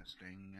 Testing.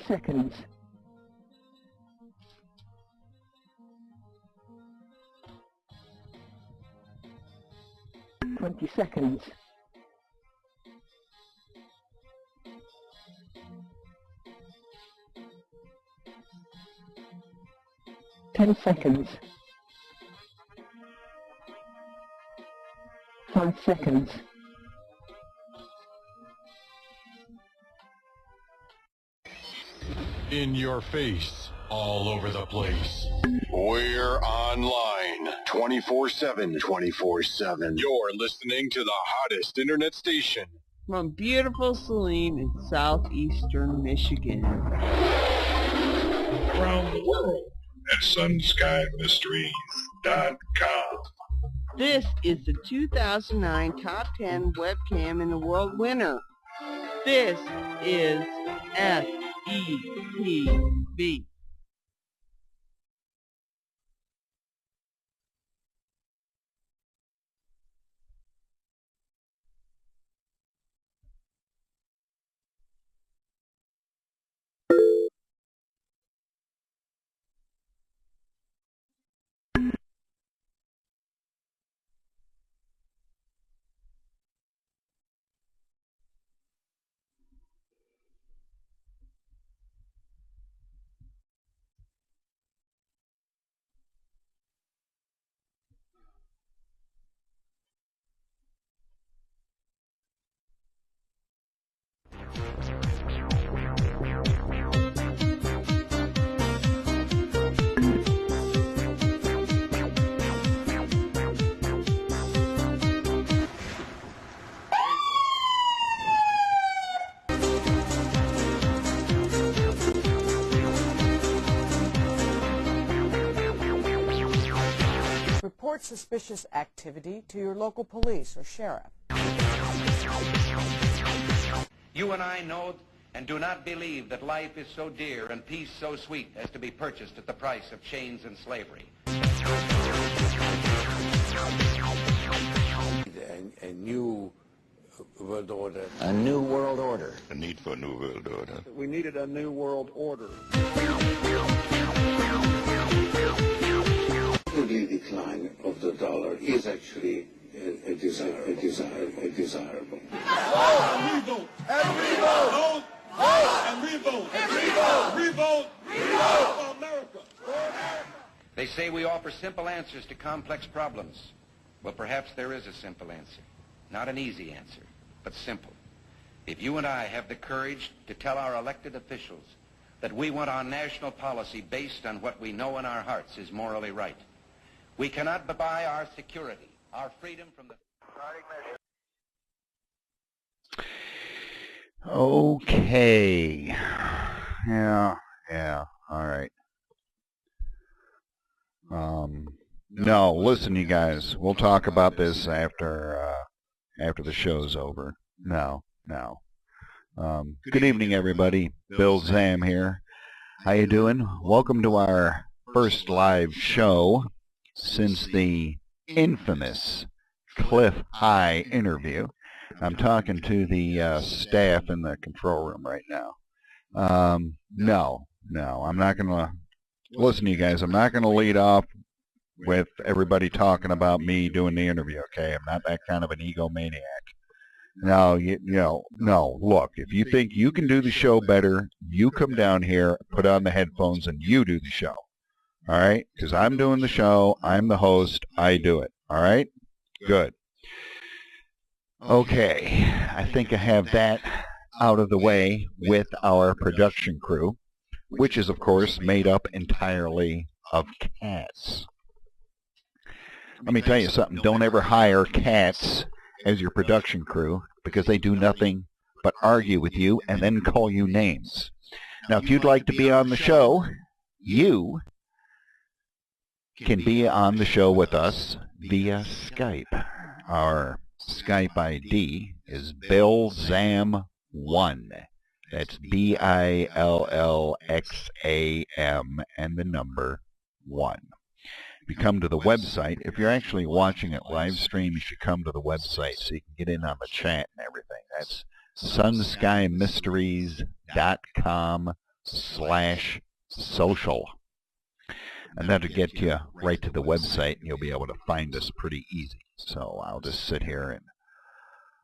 Seconds. 20 seconds. 10 seconds. 5 seconds. In your face, all over the place. We're online 24/7. 24/7. You're listening to the hottest internet station. From beautiful Saline in southeastern Michigan. Around the world at sunskyMysteries.com. This is the 2009 Top 10 Webcam in the World winner. This is SETV. Report suspicious activity to your local police or sheriff. You and I know and do not believe that life is so dear and peace so sweet as to be purchased at the price of chains and slavery. A new world order. A new world order. The need for a new world order. We needed a new world order. The decline of the dollar is actually desirable. Revolt! And revolt! And revolt! And revolt! Revolt! Revolt! For America! For America! They say we offer simple answers to complex problems. Well, perhaps there is a simple answer. Not an easy answer, but simple. If you and I have the courage to tell our elected officials that we want our national policy based on what we know in our hearts is morally right, we cannot buy our security, our freedom from the... Okay. Yeah, all right. No, listen, you guys. We'll talk about this after the show's over. No. Good evening, everybody. Bill Zam here. How you doing? Welcome to our first live show since the infamous Cliff High interview. I'm talking to the staff in the control room right now. No, No, I'm not going to... Listen, you guys, I'm not going to lead off with everybody talking about me doing the interview, okay? I'm not that kind of an egomaniac. No, no, look, if you think you can do the show better, you come down here, put on the headphones, and you do the show. All right? Because I'm doing the show, I'm the host, I do it. All right? Good. Okay, I think I have that out of the way with our production crew, which is, of course, made up entirely of cats. Let me tell you something. Don't ever hire cats as your production crew because they do nothing but argue with you and then call you names. Now, if you'd like to be on the show, you can be on the show with us via Skype. Our Skype ID is BillZam1. That's BILLXAM and the number 1. If you come to the website, if you're actually watching it live stream, you should come to the website so you can get in on the chat and everything. That's sunsskymysteries.com/social. And that'll get you right to the website, and you'll be able to find us pretty easy. So I'll just sit here and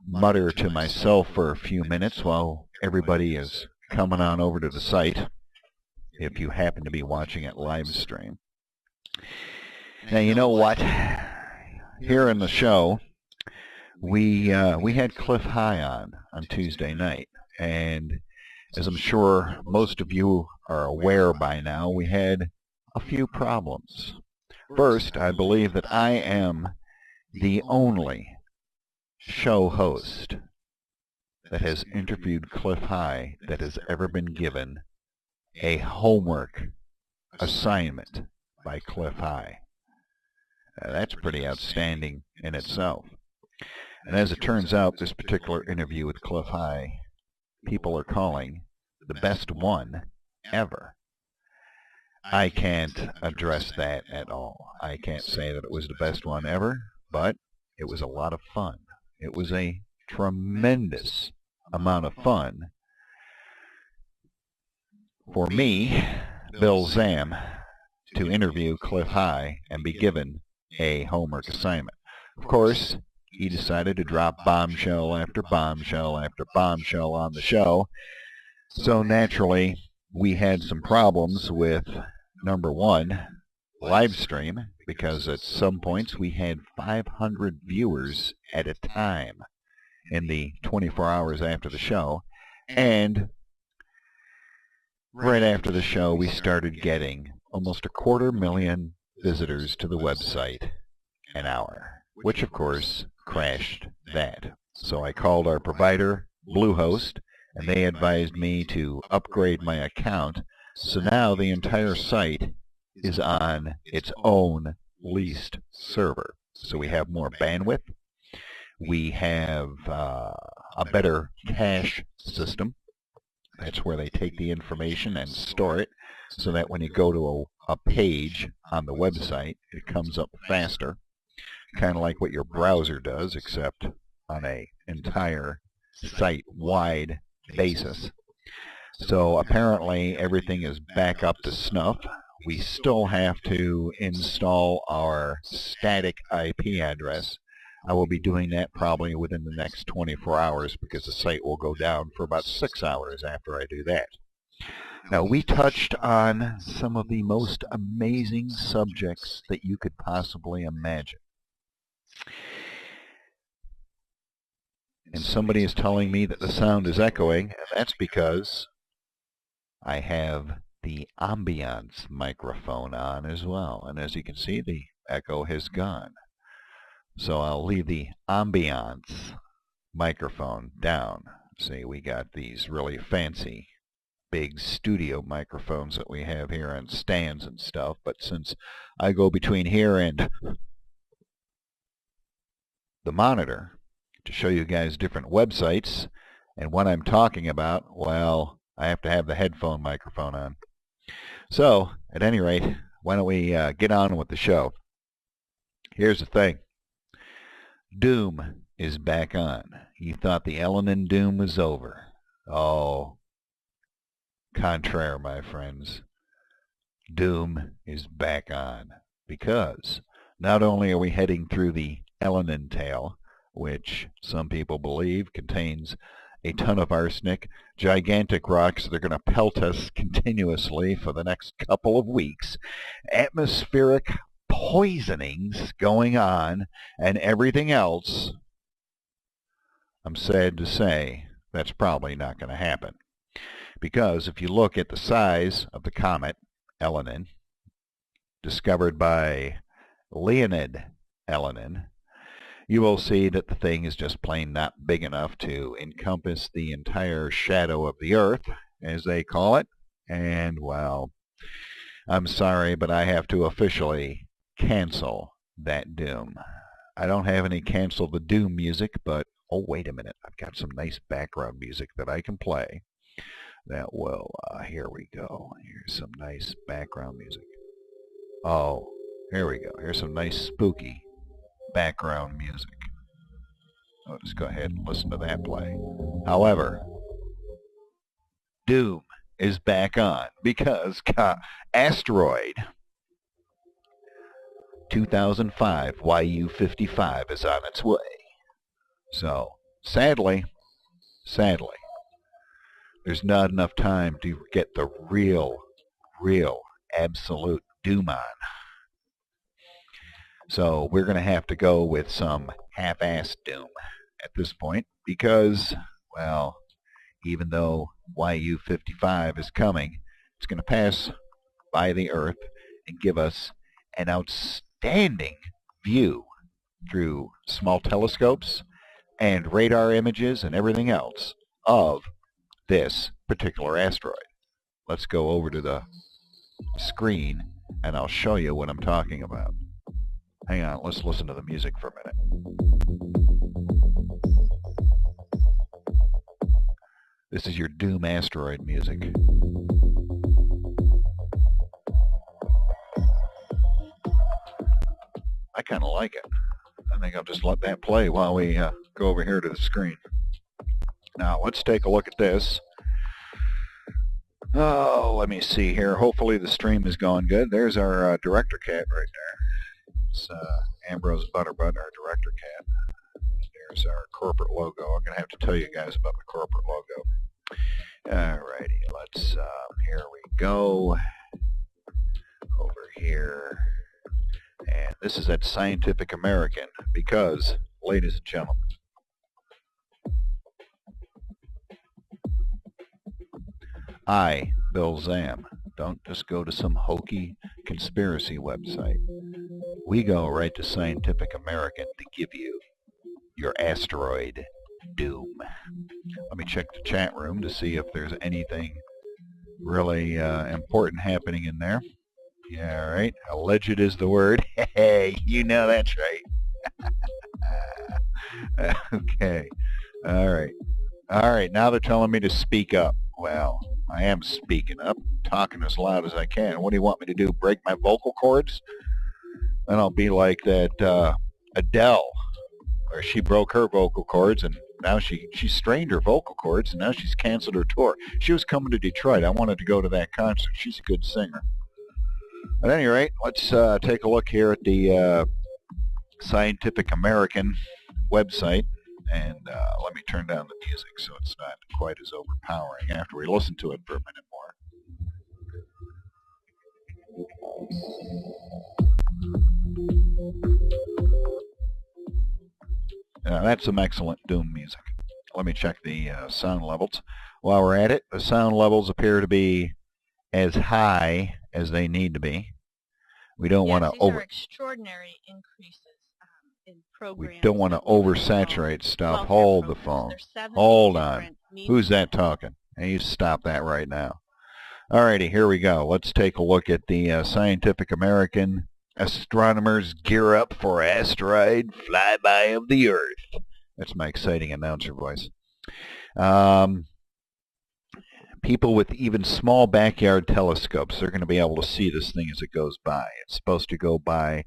mutter to myself for a few minutes while everybody is coming on over to the site, if you happen to be watching it live stream. Now, you know what? Here in the show, we had Cliff High on Tuesday night, and as I'm sure most of you are aware by now, we had a few problems. First, I believe that I am the only show host that has interviewed Cliff High that has ever been given a homework assignment by Cliff High. That's pretty outstanding in itself. And as it turns out, this particular interview with Cliff High, people are calling the best one ever. I can't address that at all. I can't say that it was the best one ever, but it was a lot of fun. It was a tremendous amount of fun for me, Bill Zam, to interview Cliff High and be given a homework assignment. Of course, he decided to drop bombshell after bombshell after bombshell on the show. So naturally, we had some problems with, number one, live stream, because at some points we had 500 viewers at a time in the 24 hours after the show. And right after the show, we started getting almost 250,000 visitors to the website an hour, which of course crashed that. So I called our provider, Bluehost, and they advised me to upgrade my account. So now the entire site is on its own leased server. So we have more bandwidth. We have a better cache system. That's where they take the information and store it so that when you go to a page on the website, it comes up faster. Kind of like what your browser does, except on an entire site-wide basis. So apparently everything is back up to snuff. We still have to install our static IP address. I will be doing that probably within the next 24 hours because the site will go down for about 6 hours after I do that. Now, we touched on some of the most amazing subjects that you could possibly imagine. And somebody is telling me that the sound is echoing, and that's because I have the ambiance microphone on as well. And as you can see, the echo has gone. So I'll leave the ambiance microphone down. See, we got these really fancy big studio microphones that we have here on stands and stuff, but since I go between here and the monitor to show you guys different websites and what I'm talking about, well, I have to have the headphone microphone on. So, at any rate, why don't we get on with the show. Here's the thing. Doom is back on. You thought the Ellen and Doom was over. Oh, contraire, my friends. Doom is back on, because not only are we heading through the Elenin tail, which some people believe contains a ton of arsenic, gigantic rocks that are going to pelt us continuously for the next couple of weeks, atmospheric poisonings going on, and everything else, I'm sad to say that's probably not going to happen. Because if you look at the size of the comet, Elenin, discovered by Leonid Elenin, you will see that the thing is just plain not big enough to encompass the entire shadow of the Earth, as they call it. And, well, I'm sorry, but I have to officially cancel that doom. I don't have any cancel the doom music, but, oh, wait a minute. I've got some nice background music that I can play. That will, here we go. Here's some nice background music. Oh, here we go. Here's some nice spooky background music. Let's go ahead and listen to that play. However, Doom is back on because asteroid 2005 YU-55 is on its way. So, sadly, there's not enough time to get the real, absolute doom on. So we're going to have to go with some half-assed doom at this point because, well, even though YU-55 is coming, it's going to pass by the Earth and give us an outstanding view through small telescopes and radar images and everything else of this particular asteroid. Let's go over to the screen and I'll show you what I'm talking about. Hang on, let's listen to the music for a minute. This is your Doom asteroid music. I kind of like it. I think I'll just let that play while we go over here to the screen. Now, let's take a look at this. Oh, let me see here. Hopefully the stream is going good. There's our director cat right there. It's Ambrose Butterbut, our director cat. There's our corporate logo. I'm going to have to tell you guys about the corporate logo. Alrighty, let's, here we go. Over here. And this is at Scientific American because, ladies and gentlemen, I, Bill Zam, don't just go to some hokey conspiracy website. We go right to Scientific American to give you your asteroid doom. Let me check the chat room to see if there's anything really important happening in there. Yeah, all right. Alleged is the word. Hey, you know that's right. Okay. All right. All right. Now they're telling me to speak up. Well, I am speaking up, talking as loud as I can. What do you want me to do? Break my vocal cords? Then I'll be like that Adele, where she broke her vocal cords and now she strained her vocal cords and now she's canceled her tour. She was coming to Detroit. I wanted to go to that concert. She's a good singer. At any rate, let's take a look here at the Scientific American website, and let me turn down the music so it's not quite as overpowering after we listen to it for a minute more. That's some excellent Doom music. Let me check the sound levels. While we're at it, the sound levels appear to be as high as they need to be. We don't want to over extraordinary increases in programs. We don't want to oversaturate stuff. Hold the phone. Hold on. Who's that talking? Hey, you stop that right now. Alrighty, here we go. Let's take a look at the Scientific American. Astronomers gear up for asteroid flyby of the Earth. That's my exciting announcer voice. People with even small backyard telescopes, they're going to be able to see this thing as it goes by. It's supposed to go by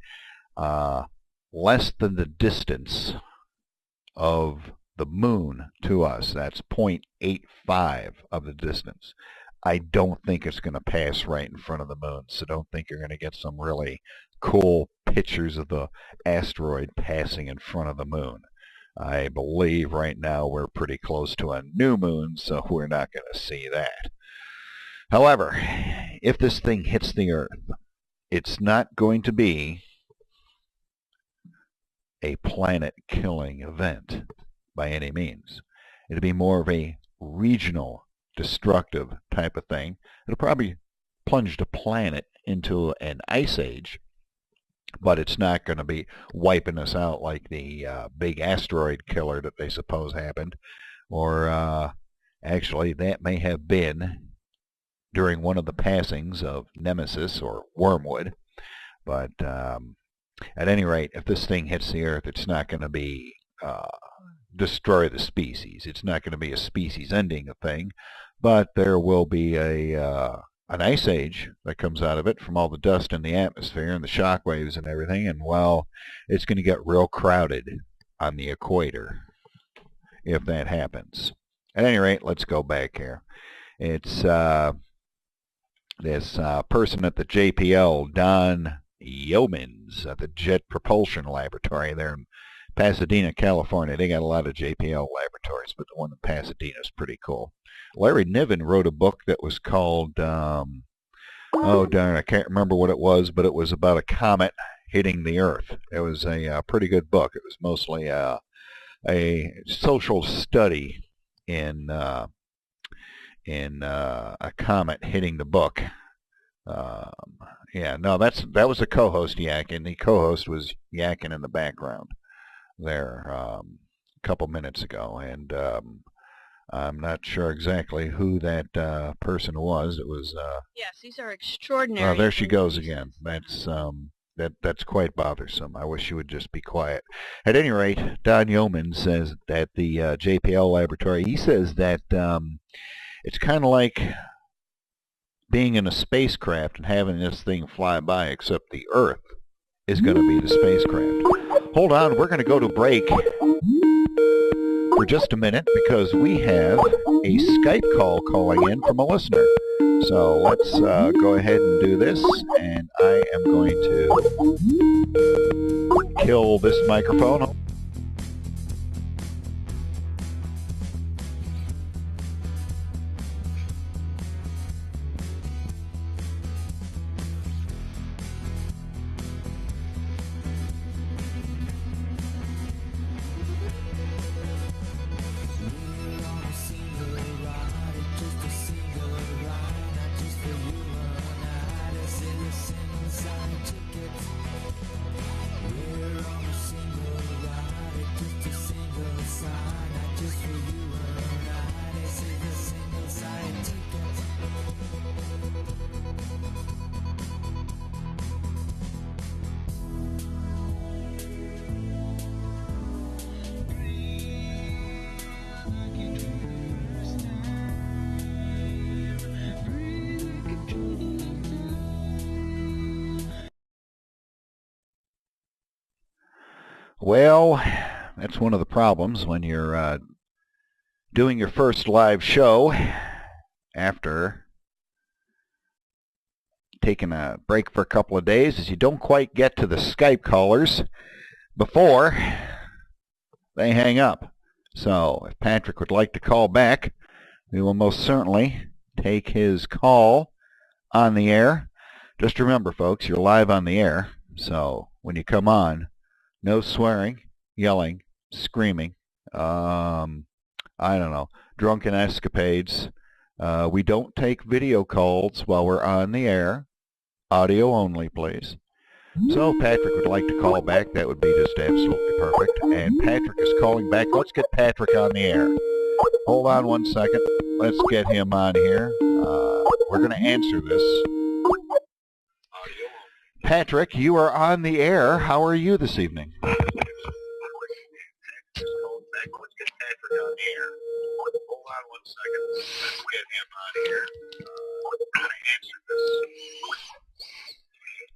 less than the distance of the moon to us. That's 0.85 of the distance. I don't think it's going to pass right in front of the moon, so don't think you're going to get some really cool pictures of the asteroid passing in front of the moon. I believe right now we're pretty close to a new moon, so we're not going to see that. However, if this thing hits the Earth, it's not going to be a planet-killing event by any means. It'll be more of a regional, destructive type of thing. It'll probably plunge the planet into an ice age, but it's not going to be wiping us out like the big asteroid killer that they suppose happened. Or actually, that may have been during one of the passings of Nemesis or Wormwood. But at any rate, if this thing hits the Earth, it's not going to be destroy the species. It's not going to be a species-ending thing, but there will be an ice age that comes out of it from all the dust in the atmosphere and the shock waves and everything, and well, it's going to get real crowded on the equator if that happens. At any rate, let's go back here. It's this person at the JPL, Don Yeomans, at the Jet Propulsion Laboratory there in Pasadena, California. They got a lot of JPL laboratories, but the one in Pasadena is pretty cool. Larry Niven wrote a book that was called, oh darn, I can't remember what it was, but it was about a comet hitting the Earth. It was a pretty good book. It was mostly a social study in a comet hitting the book. Yeah, no, that was a co-host yakking. The co-host was yakking in the background there a couple minutes ago, and I'm not sure exactly who that person was. It was Yes, these are extraordinary. well, there she goes again. That's quite bothersome. I wish she would just be quiet. At any rate, Don Yeoman says that the JPL laboratory, he says that it's kind of like being in a spacecraft and having this thing fly by, except the Earth is going to be the spacecraft. Hold on, we're going to go to break for just a minute because we have a Skype call calling in from a listener. So let's go ahead and do this, and I am going to kill this microphone. Well, that's one of the problems when you're doing your first live show after taking a break for a couple of days, is you don't quite get to the Skype callers before they hang up. So if Patrick would like to call back, we will most certainly take his call on the air. Just remember, folks, you're live on the air, so when you come on, no swearing, yelling, screaming, I don't know, drunken escapades. We don't take video calls while we're on the air. Audio only, please. So if Patrick would like to call back, that would be just absolutely perfect. And Patrick is calling back. Let's get Patrick on the air. Hold on one second. Let's get him on here. We're going to answer this. Patrick, you are on the air. How are you this evening?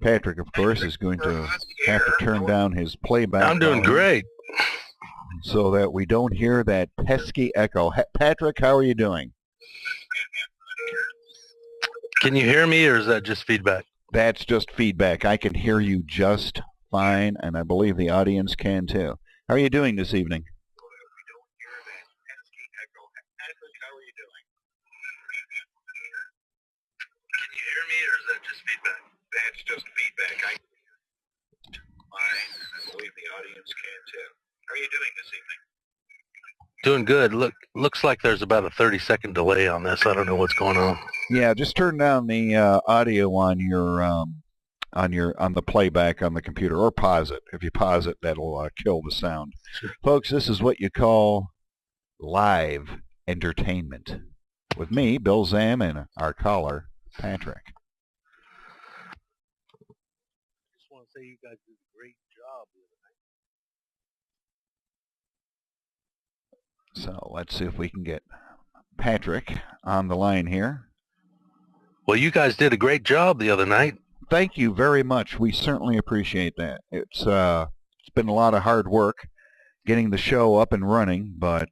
Patrick, of course, is going to have to turn down his playback. I'm doing great. So that we don't hear that pesky echo. Patrick, how are you doing? Can you hear me, or is that just feedback? That's just feedback. I can hear you just fine, and I believe the audience can too. How are you doing this evening? Can you hear me, or is that just feedback? That's just feedback. I fine, and I believe the audience can too. How are you doing this evening? Doing good. Looks like there's about a 30-second delay on this. I don't know what's going on. Yeah, just turn down the audio on your on the playback on the computer, or pause it. If you pause it, that'll kill the sound. Sure. Folks, this is what you call live entertainment with me, Bill Zam, and our caller, Patrick. I just want to say you guys did a great job the other night. So let's see if we can get Patrick on the line here. Well, you guys did a great job the other night. Thank you very much. We certainly appreciate that. It's been a lot of hard work getting the show up and running, but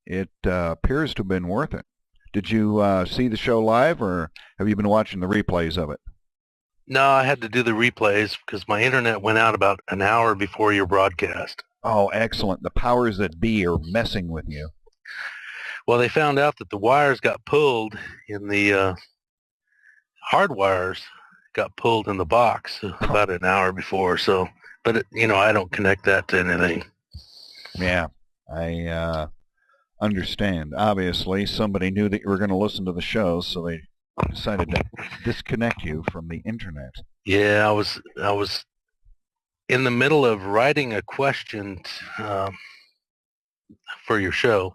it appears to have been worth it. Did you see the show live, or have you been watching the replays of it? No, I had to do the replays because my internet went out about an hour before your broadcast. Oh, excellent. The powers that be are messing with you. Well, they found out that the wires got pulled in the hard wires got pulled in the box about an hour before. So, but I don't connect that to anything. Yeah, I understand. Obviously, somebody knew that you were going to listen to the show, so they decided to disconnect you from the internet. Yeah, I was in the middle of writing a question for your show.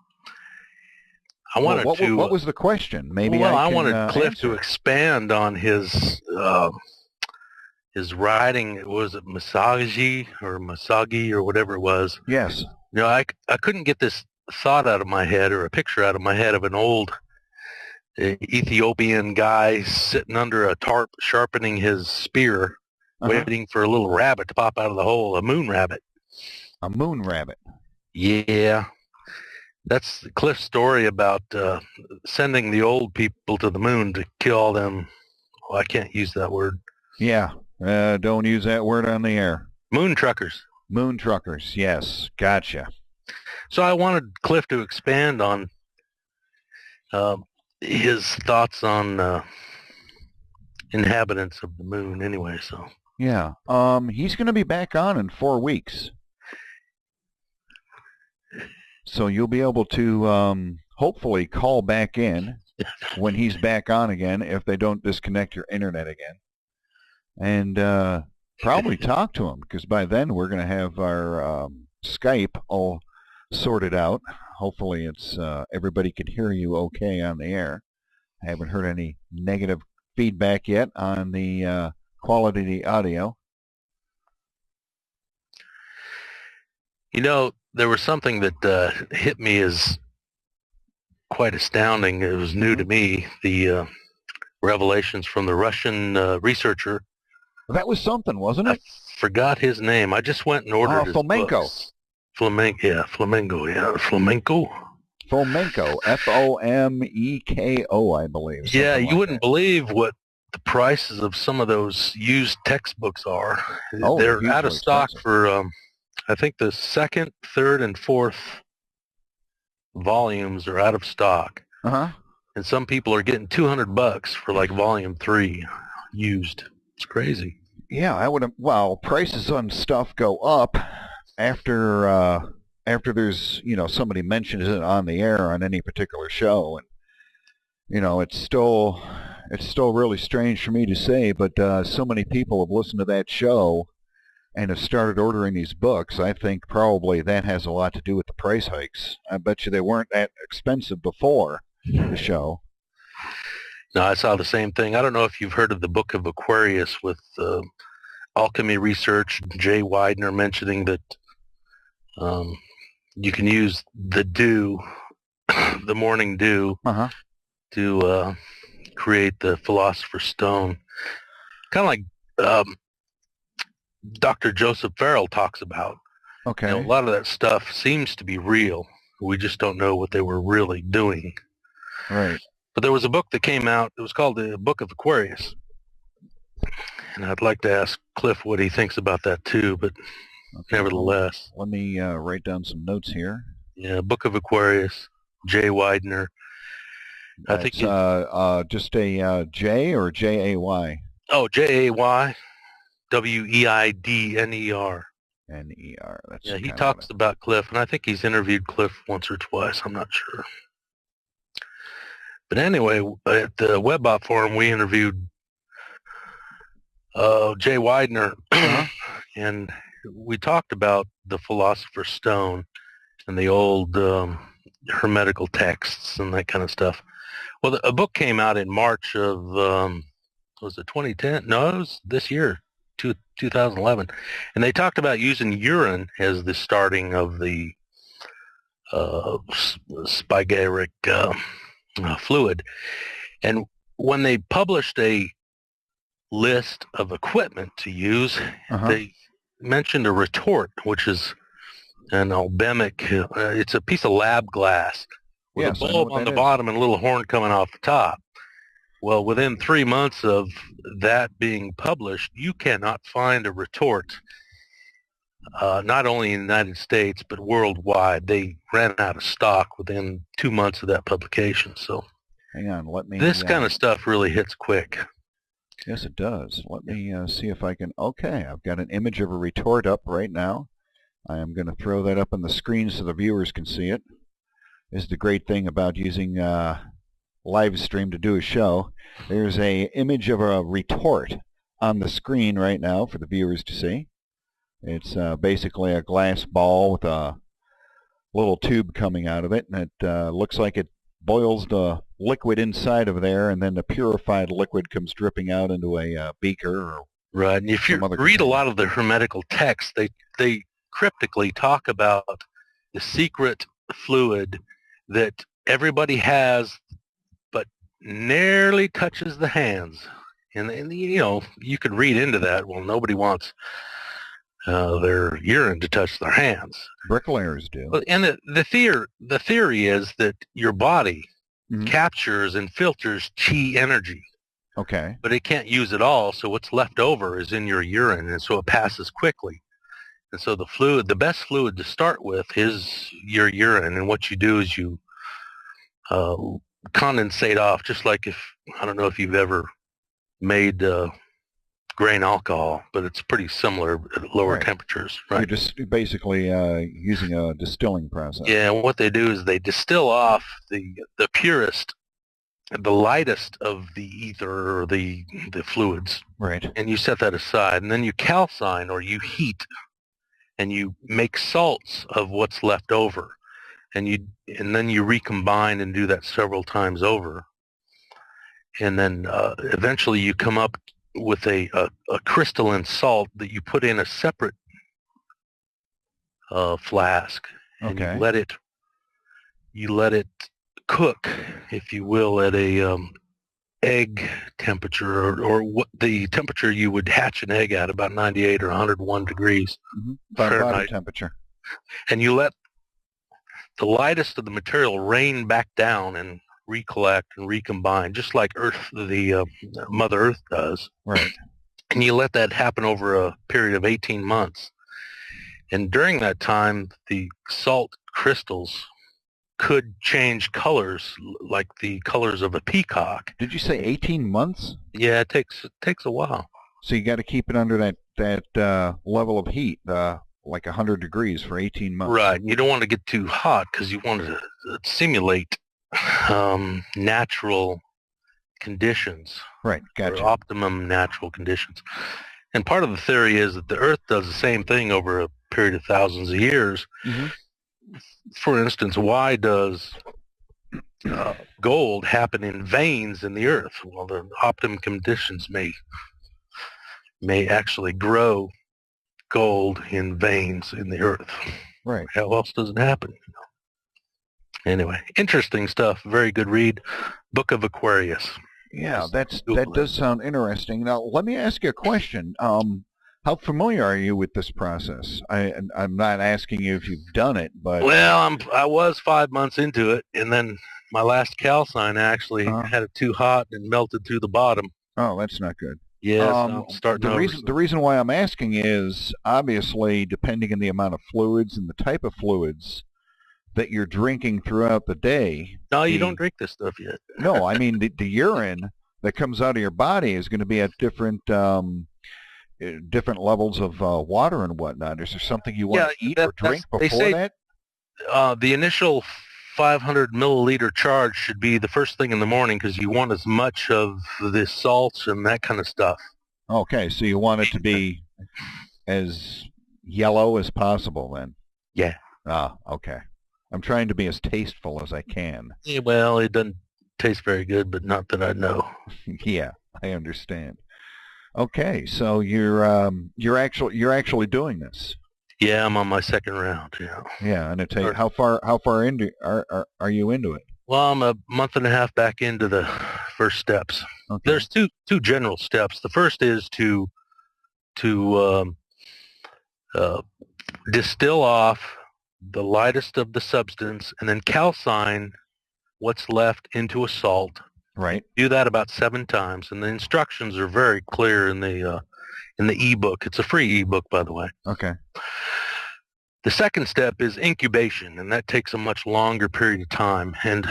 I wanted what was the question? Maybe I can wanted Cliff answer. to expand on his writing. Was it Masagi or whatever it was? Yes. I couldn't get this thought out of my head, or a picture out of my head, of an old Ethiopian guy sitting under a tarp sharpening his spear, waiting for a little rabbit to pop out of the hole, a moon rabbit. A moon rabbit. Yeah. That's Cliff's story about sending the old people to the moon to kill them. Well, I can't use that word. Yeah, don't use that word on the air. Moon truckers. Moon truckers, yes. Gotcha. So I wanted Cliff to expand on his thoughts on inhabitants of the moon anyway. So yeah, he's going to be back on in 4 weeks. So you'll be able to hopefully call back in when he's back on again, if they don't disconnect your internet again. And probably talk to him, because by then we're going to have our Skype all sorted out. Hopefully it's everybody can hear you okay on the air. I haven't heard any negative feedback yet on the quality of the audio. There was something that hit me as quite astounding. It was new to me, the revelations from the Russian researcher. That was something, wasn't it? I forgot his name. I just went and ordered his Flamenco. books. Flamenco, Flamenco. Flamenco, F-O-M-E-K-O, I believe. Yeah, you wouldn't believe what the prices of some of those used textbooks are. They're out of stock for... I think the second, third, and fourth volumes are out of stock. Uh-huh. And some people are getting $200 for like volume 3 used. It's crazy. Yeah, I would have. Well, prices on stuff go up after there's somebody mentions it on the air on any particular show, and it's still really strange for me to say, but so many people have listened to that show and have started ordering these books. I think probably that has a lot to do with the price hikes. I bet you they weren't that expensive before the show. No, I saw the same thing. I don't know if you've heard of the Book of Aquarius with Alchemy Research, Jay Widener mentioning that you can use the dew, the morning dew, to create the Philosopher's Stone. Kind of like Dr. Joseph Farrell talks about. Okay. A lot of that stuff seems to be real. We just don't know what they were really doing. Right. But there was a book that came out. It was called the Book of Aquarius. And I'd like to ask Cliff what he thinks about that too, but okay, nevertheless. Let me write down some notes here. Yeah, Book of Aquarius, Jay Widener. I think just a J or J-A-Y? Oh, J-A-Y-W-E-I-D-N-E-R. N-E-R. That's yeah, he talks about Cliff, and I think he's interviewed Cliff once or twice. I'm not sure. But anyway, at the WebBot forum, we interviewed Jay Widener, and we talked about the Philosopher's Stone and the old hermetical texts and that kind of stuff. Well, a book came out in March of, was it 2010? No, it was this year, 2011. And they talked about using urine as the starting of the spigeric fluid. And when they published a list of equipment to use, they mentioned a retort, which is an albemic. It's a piece of lab glass with a bulb on the bottom and a little horn coming off the top. Well, within 3 months of that being published, you cannot find a retort, not only in the United States, but worldwide. They ran out of stock within 2 months of that publication. So hang on, let me... This kind of stuff really hits quick. Yes, it does. Let me see if I can... Okay, I've got an image of a retort up right now. I am going to throw that up on the screen so the viewers can see it. This is the great thing about using live stream to do a show. There's a image of a retort on the screen right now for the viewers to see. It's basically a glass ball with a little tube coming out of it, and it looks like it boils the liquid inside of there, and then the purified liquid comes dripping out into a beaker. Or right, and if you read a lot of the hermetical texts, they cryptically talk about the secret fluid that everybody has, but nearly touches the hands. And you know, you could read into that. Well, nobody wants their urine to touch their hands. Bricklayers do. And the theory is that your body captures and filters chi energy. Okay. But it can't use it all, so what's left over is in your urine, and so it passes quickly. And so the best fluid to start with is your urine, and what you do is you condensate off, just like I don't know if you've ever made grain alcohol, but it's pretty similar at lower temperatures. Right. You're just basically using a distilling process. Yeah, and what they do is they distill off the purest, the lightest of the ether or the fluids. Right. And you set that aside, and then you calcine or you heat, and you make salts of what's left over, and then you recombine and do that several times over, and then eventually you come up with a crystalline salt that you put in a separate flask, and you let it cook, if you will, at a egg temperature, or what the temperature you would hatch an egg at, about 98 or 101 degrees Fahrenheit. Body temperature. And you let the lightest of the material rain back down and recollect and recombine, just like the Mother Earth does. Right. And you let that happen over a period of 18 months. And during that time, the salt crystals could change colors, like the colors of a peacock. Did you say 18 months? Yeah, it takes a while. So you got to keep it under that level of heat, like 100 degrees for 18 months. Right. You don't want to get too hot because you want to simulate natural conditions. Right. Gotcha. Or optimum natural conditions. And part of the theory is that the Earth does the same thing over a period of thousands of years. For instance, why does gold happen in veins in the Earth? Well, the optimum conditions may actually grow gold in veins in the Earth. Right. How else does it happen? Anyway, interesting stuff. Very good read. Book of Aquarius. Yeah, that does sound interesting. Now, let me ask you a question. How How familiar are you with this process? I'm not asking you if you've done it, but Well, I was 5 months into it, and then my last calcine actually had it too hot and melted through the bottom. Oh, that's not good. Yes, I'm starting over. The reason why I'm asking is obviously depending on the amount of fluids and the type of fluids that you're drinking throughout the day. No, you don't drink this stuff yet. No, I mean the urine that comes out of your body is going to be at different levels of water and whatnot. Is there something you want to eat or drink before that? The initial 500 milliliter charge should be the first thing in the morning because you want as much of the salts and that kind of stuff. Okay, so you want it to be as yellow as possible then? Yeah. Ah, okay. I'm trying to be as tasteful as I can. Yeah, well, it doesn't taste very good, but not that I know. Yeah, I understand. Okay, so you're actually doing this. Yeah, I'm on my second round. Yeah. Yeah, and how far into are you into it? Well, I'm a month and a half back into the first steps. Okay. There's two general steps. The first is to distill off the lightest of the substance and then calcine what's left into a salt. Right. Do that about 7 times, and the instructions are very clear in the ebook. It's a free ebook, by the way. Okay. The second step is incubation, and that takes a much longer period of time. And,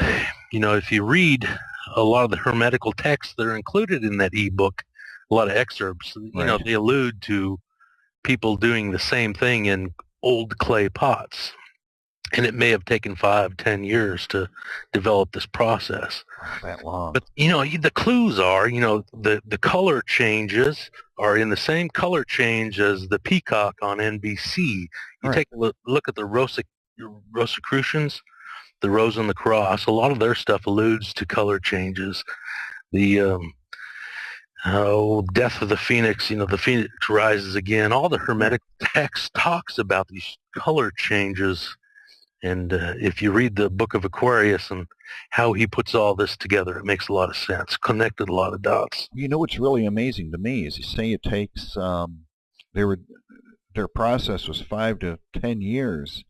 if you read a lot of the hermetical texts that are included in that ebook, a lot of excerpts, they allude to people doing the same thing in old clay pots. And it may have taken 5-10 years to develop this process. That long. But, the clues are, the color changes are in the same color change as the peacock on NBC. You take a look at the Rosicrucians, the Rose and the Cross. A lot of their stuff alludes to color changes. The Death of the Phoenix, the Phoenix rises again. All the Hermetic text talks about these color changes. And if you read the Book of Aquarius and how he puts all this together, it makes a lot of sense, connected a lot of dots. What's really amazing to me is you say it takes, their process was 5 to 10 years.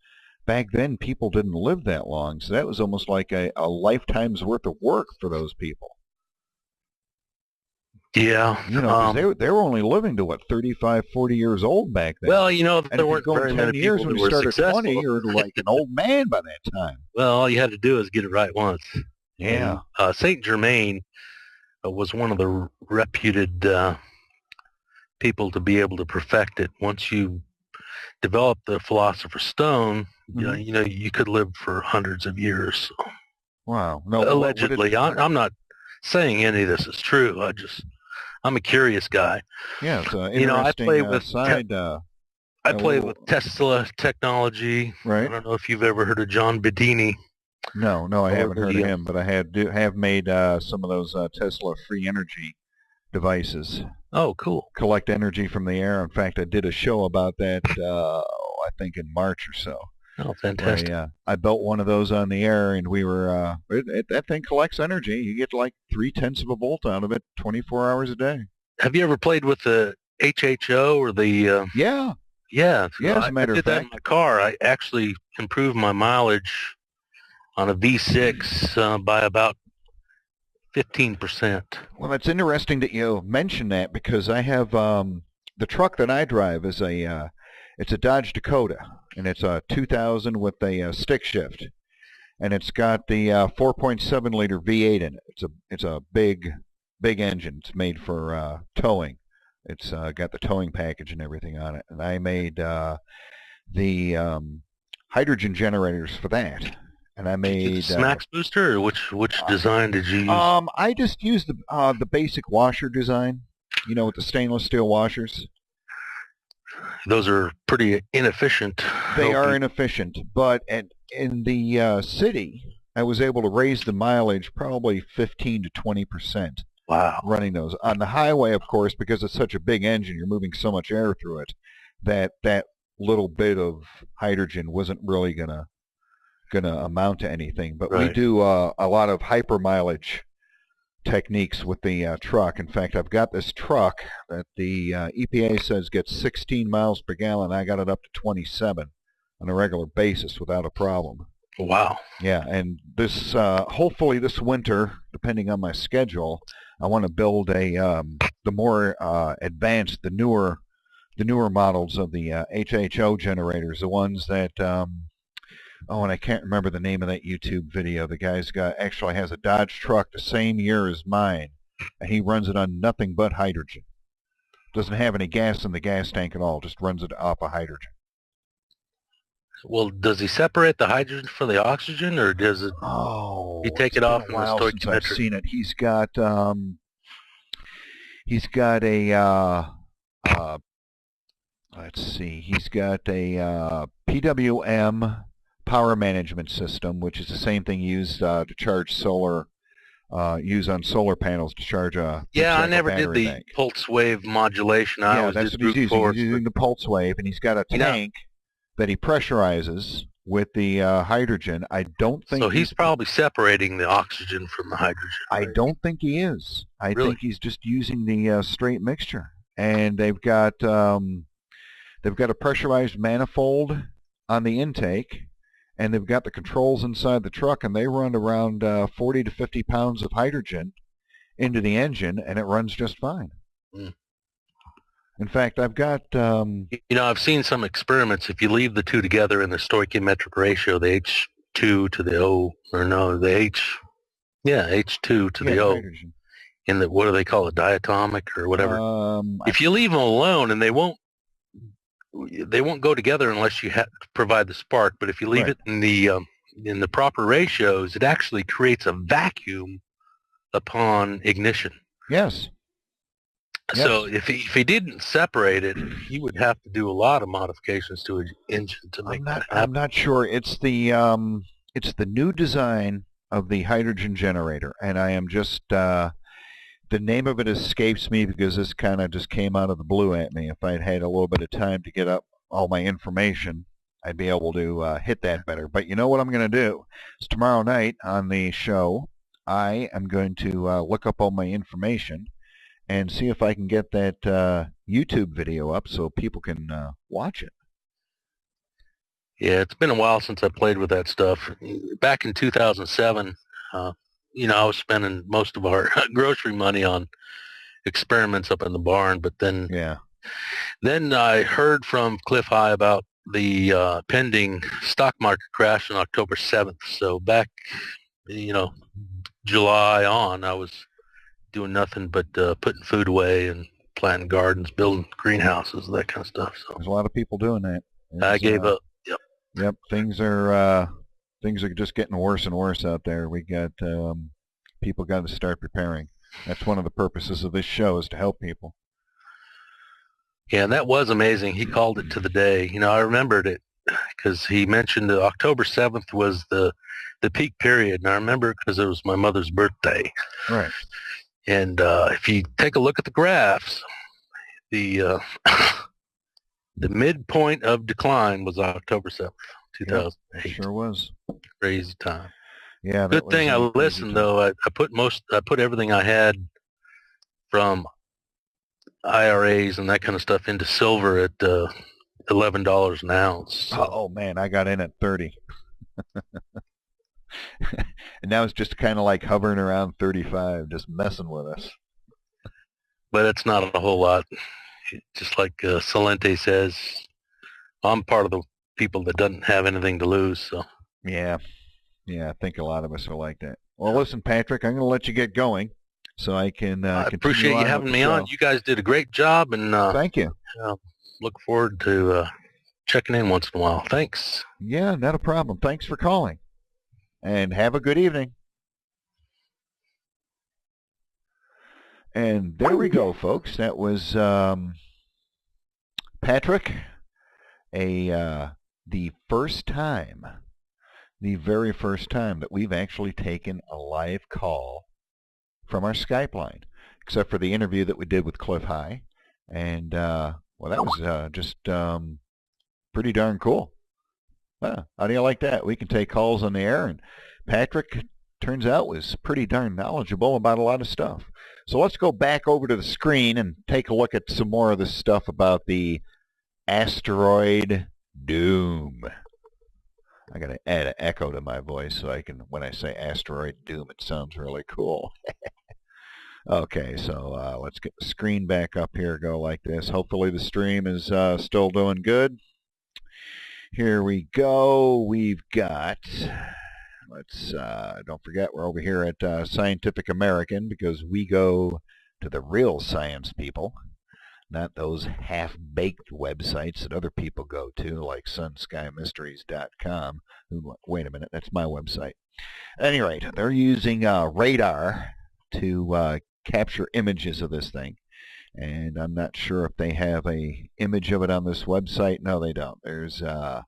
Back then, people didn't live that long, so that was almost like a lifetime's worth of work for those people. Yeah. 'Cause they were only living to, 35, 40 years old back then. Well, and there weren't very many years people when who you were started successful. 20, you're like an old man by that time. Well, all you had to do is get it right once. Yeah. And, Saint Germain was one of the reputed people to be able to perfect it. Once you develop the Philosopher's Stone, you could live for hundreds of years. Wow. No, allegedly. I'm not saying any of this is true. I'm a curious guy. Yeah, it's interesting I play with side. I play with Tesla technology. Right. I don't know if you've ever heard of John Bedini. No, I haven't heard of him, but I have made some of those Tesla free energy devices. Oh, cool. Collect energy from the air. In fact, I did a show about that, I think in March or so. Oh, fantastic. I built one of those on the air, and we were, that thing collects energy. You get like 0.3 of a volt out of it 24 hours a day. Have you ever played with the HHO or the... Yeah. Yeah. Yeah, as a matter I of did that fact. in my car. I actually improved my mileage on a V6 by about 15%. Well, it's interesting that you mention that because I have the truck that I drive is it's a Dodge Dakota, and it's a 2000 with a stick shift, and it's got the 4.7 liter V8 in it. It's a big engine. It's made for towing. It's got the towing package and everything on it, and I made the hydrogen generators for that. And I made Smax booster, or which design did you use? I just used the basic washer design, with the stainless steel washers. Those are pretty inefficient. They are inefficient, but in the city, I was able to raise the mileage probably 15 to 20%. Wow. Running those on the highway, of course, because it's such a big engine, you're moving so much air through it that little bit of hydrogen wasn't really gonna amount to anything. But we do a lot of hyper mileage techniques with the truck. In fact, I've got this truck that the EPA says gets 16 miles per gallon. I got it up to 27 on a regular basis without a problem. Wow. Yeah, and this hopefully this winter, depending on my schedule, I want to build a the more advanced, the newer models of the HHO generators, the ones that oh, and I can't remember the name of that YouTube video. The guy's actually has a Dodge truck the same year as mine, and he runs it on nothing but hydrogen. Doesn't have any gas in the gas tank at all. Just runs it off of hydrogen. Well, does he separate the hydrogen from the oxygen, or does it? Oh, he take it off in the since I've stoichiometric? seen it. He's got a let's see. He's got a PWM power management system, which is the same thing used to charge solar, use on solar panels to charge a Yeah, I never did battery the bank. pulse wave modulation. I Yeah, always that's did what he's brute using. force. He's using the pulse wave, and he's got a tank that he pressurizes with the hydrogen. I don't think so. He's probably separating the oxygen from the hydrogen. I don't think he is. I Really? think he's just using the straight mixture. And they've got a pressurized manifold on the intake, and they've got the controls inside the truck, and they run around 40 to 50 pounds of hydrogen into the engine, and it runs just fine. Mm. In fact, I've got... You know, I've seen some experiments. If you leave the two together in the stoichiometric ratio, the H2 to the O, or no, the H2 to the O, hydrogen. in the, what do they call it, diatomic or whatever. If you leave them alone, and they won't go together unless you provide the spark. But if you leave it in the proper ratios, it actually creates a vacuum upon ignition. Yes. So if he didn't separate it, he would have to do a lot of modifications to his engine to make that happen. I'm not sure. It's the new design of the hydrogen generator, and I am just the name of it escapes me because this kind of just came out of the blue at me. If I'd had a little bit of time to get up all my information, I'd be able to hit that better. But you know what I'm going to do? Is tomorrow night on the show, I am going to look up all my information and see if I can get that YouTube video up so people can watch it. Yeah, it's been a while since I played with that stuff. Back in 2007, you know, I was spending most of our grocery money on experiments up in the barn, but then I heard from Cliff High about the pending stock market crash on October 7th. So back, you know, July on, I was doing nothing but putting food away and planting gardens, building greenhouses, that kind of stuff. So there's a lot of people doing that. I gave up. Yep. Yep. Things are just getting worse and worse out there. We got people got to start preparing. That's one of the purposes of this show, is to help people. Yeah, and that was amazing. He called it to the day. You know, I remembered it because he mentioned that October 7th was the peak period, and I remember it because it was my mother's birthday. Right. And if you take a look at the graphs, the midpoint of decline was October 7th, 2008. Yep, it sure was. Crazy time. Yeah. Good thing I listened, though. I put everything I had from IRAs and that kind of stuff into silver at $11 an ounce. So. Oh man, I got in at 30. And now it's just kind of like hovering around 35, just messing with us. But it's not a whole lot. Just like Salente says, I'm part of the people that doesn't have anything to lose. So yeah, I think a lot of us are like that. Well, listen, Patrick, I'm going to let you get going so I can I appreciate you having me on. You guys did a great job, and thank you. Look forward to checking in once in a while. Thanks. Yeah, not a problem. Thanks for calling. And have a good evening. And there we go, folks. That was Patrick. The very first time that we've actually taken a live call from our Skype line, except for the interview that we did with Cliff High. And, well, that was just pretty darn cool. How do you like that? We can take calls on the air, and Patrick turns out was pretty darn knowledgeable about a lot of stuff. So let's go back over to the screen and take a look at some more of this stuff about the asteroid doom. I gotta add an echo to my voice so I can, when I say asteroid doom, it sounds really cool. Okay, so let's get the screen back up here, go like this. Hopefully the stream is still doing good. Here we go. We've got, let's, don't forget, we're over here at Scientific American because we go to the real science people, not those half-baked websites that other people go to, like sunskymysteries.com. Wait a minute, that's my website. At any rate, they're using radar to capture images of this thing. And I'm not sure if they have a image of it on this website. No, they don't. There's, I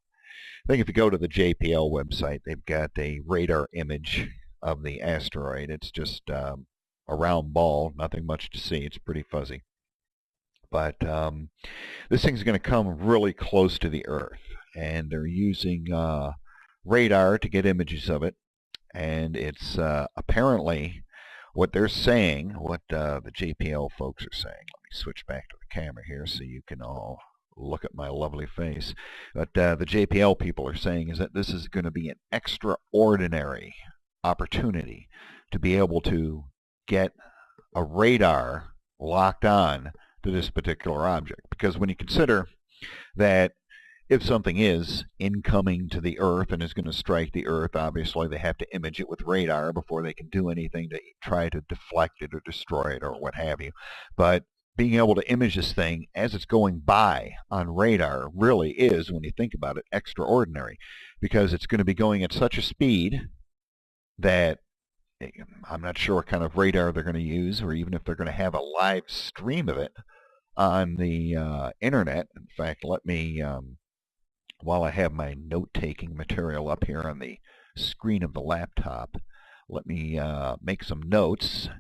think if you go to the JPL website, they've got a radar image of the asteroid. It's just a round ball, nothing much to see. It's pretty fuzzy. But this thing's going to come really close to the Earth. And they're using radar to get images of it. And it's apparently what they're saying, what the JPL folks are saying. Let me switch back to the camera here so you can all look at my lovely face. But the JPL people are saying is that this is going to be an extraordinary opportunity to be able to get a radar locked on to this particular object. Because when you consider that if something is incoming to the Earth and is going to strike the Earth, obviously they have to image it with radar before they can do anything to try to deflect it or destroy it or what have you. But being able to image this thing as it's going by on radar really is, when you think about it, extraordinary, because it's going to be going at such a speed that I'm not sure what kind of radar they're going to use, or even if they're going to have a live stream of it on the internet. In fact, let me while I have my note-taking material up here on the screen of the laptop, let me make some notes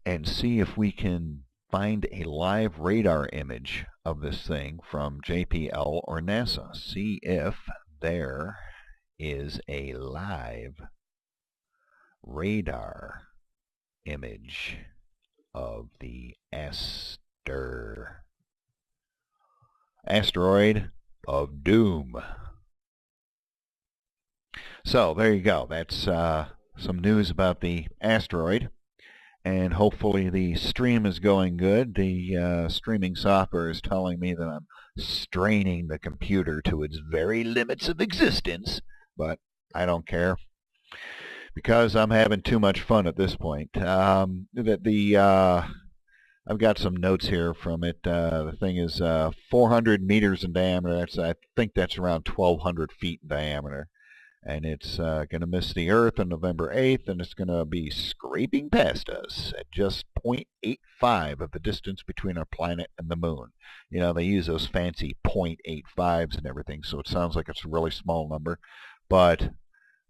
and see if we can find a live radar image of this thing from JPL or NASA. See if there is a live radar image of the asteroid of doom. So there you go. That's some news about the asteroid, and hopefully the stream is going good. The streaming software is telling me that I'm straining the computer to its very limits of existence, but I don't care because I'm having too much fun at this point. I've got some notes here from it. The thing is 400 meters in diameter. I think that's around 1,200 feet in diameter. And it's going to miss the Earth on November 8th, and it's going to be scraping past us at just 0.85 of the distance between our planet and the moon. You know, they use those fancy 0.85s and everything, so it sounds like it's a really small number. But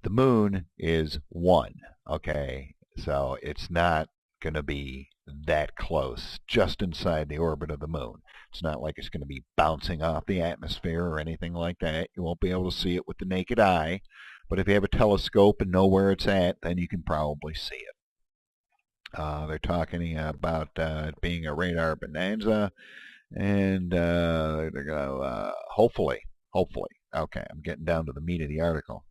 the moon is 1, okay? So it's not going to be that close, just inside the orbit of the moon. It's not like it's going to be bouncing off the atmosphere or anything like that. You won't be able to see it with the naked eye, but if you have a telescope and know where it's at, then you can probably see it. They're talking about it being a radar bonanza, and they're going to hopefully, okay, I'm getting down to the meat of the article.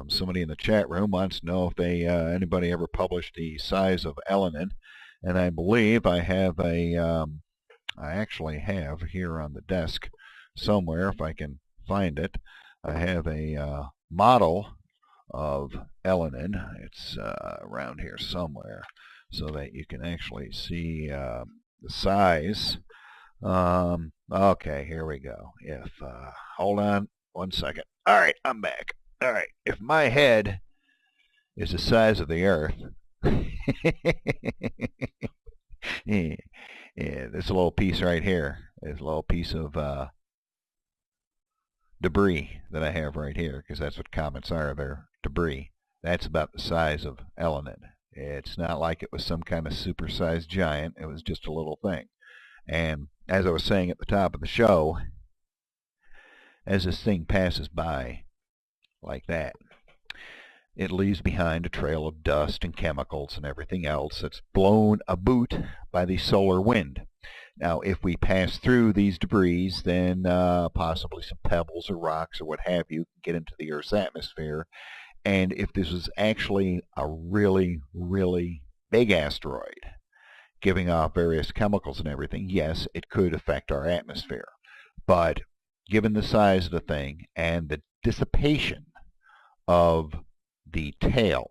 Somebody in the chat room wants to know if anybody ever published the size of Elenin, and I believe I have I actually have here on the desk somewhere, if I can find it, I have a model of Elenin. It's around here somewhere, so that you can actually see the size. Okay, here we go. If hold on 1 second. All right, I'm back. All right, if my head is the size of the Earth, yeah, this little piece right here is a little piece of debris that I have right here, because that's what comets are. They're debris. That's about the size of Elenin. It's not like it was some kind of supersized giant. It was just a little thing. And as I was saying at the top of the show, as this thing passes by, like that. It leaves behind a trail of dust and chemicals and everything else that's blown about by the solar wind. Now, if we pass through these debris, then possibly some pebbles or rocks or what have you can get into the Earth's atmosphere. And if this was actually a really, really big asteroid giving off various chemicals and everything, yes, it could affect our atmosphere. But given the size of the thing and the dissipation of the tail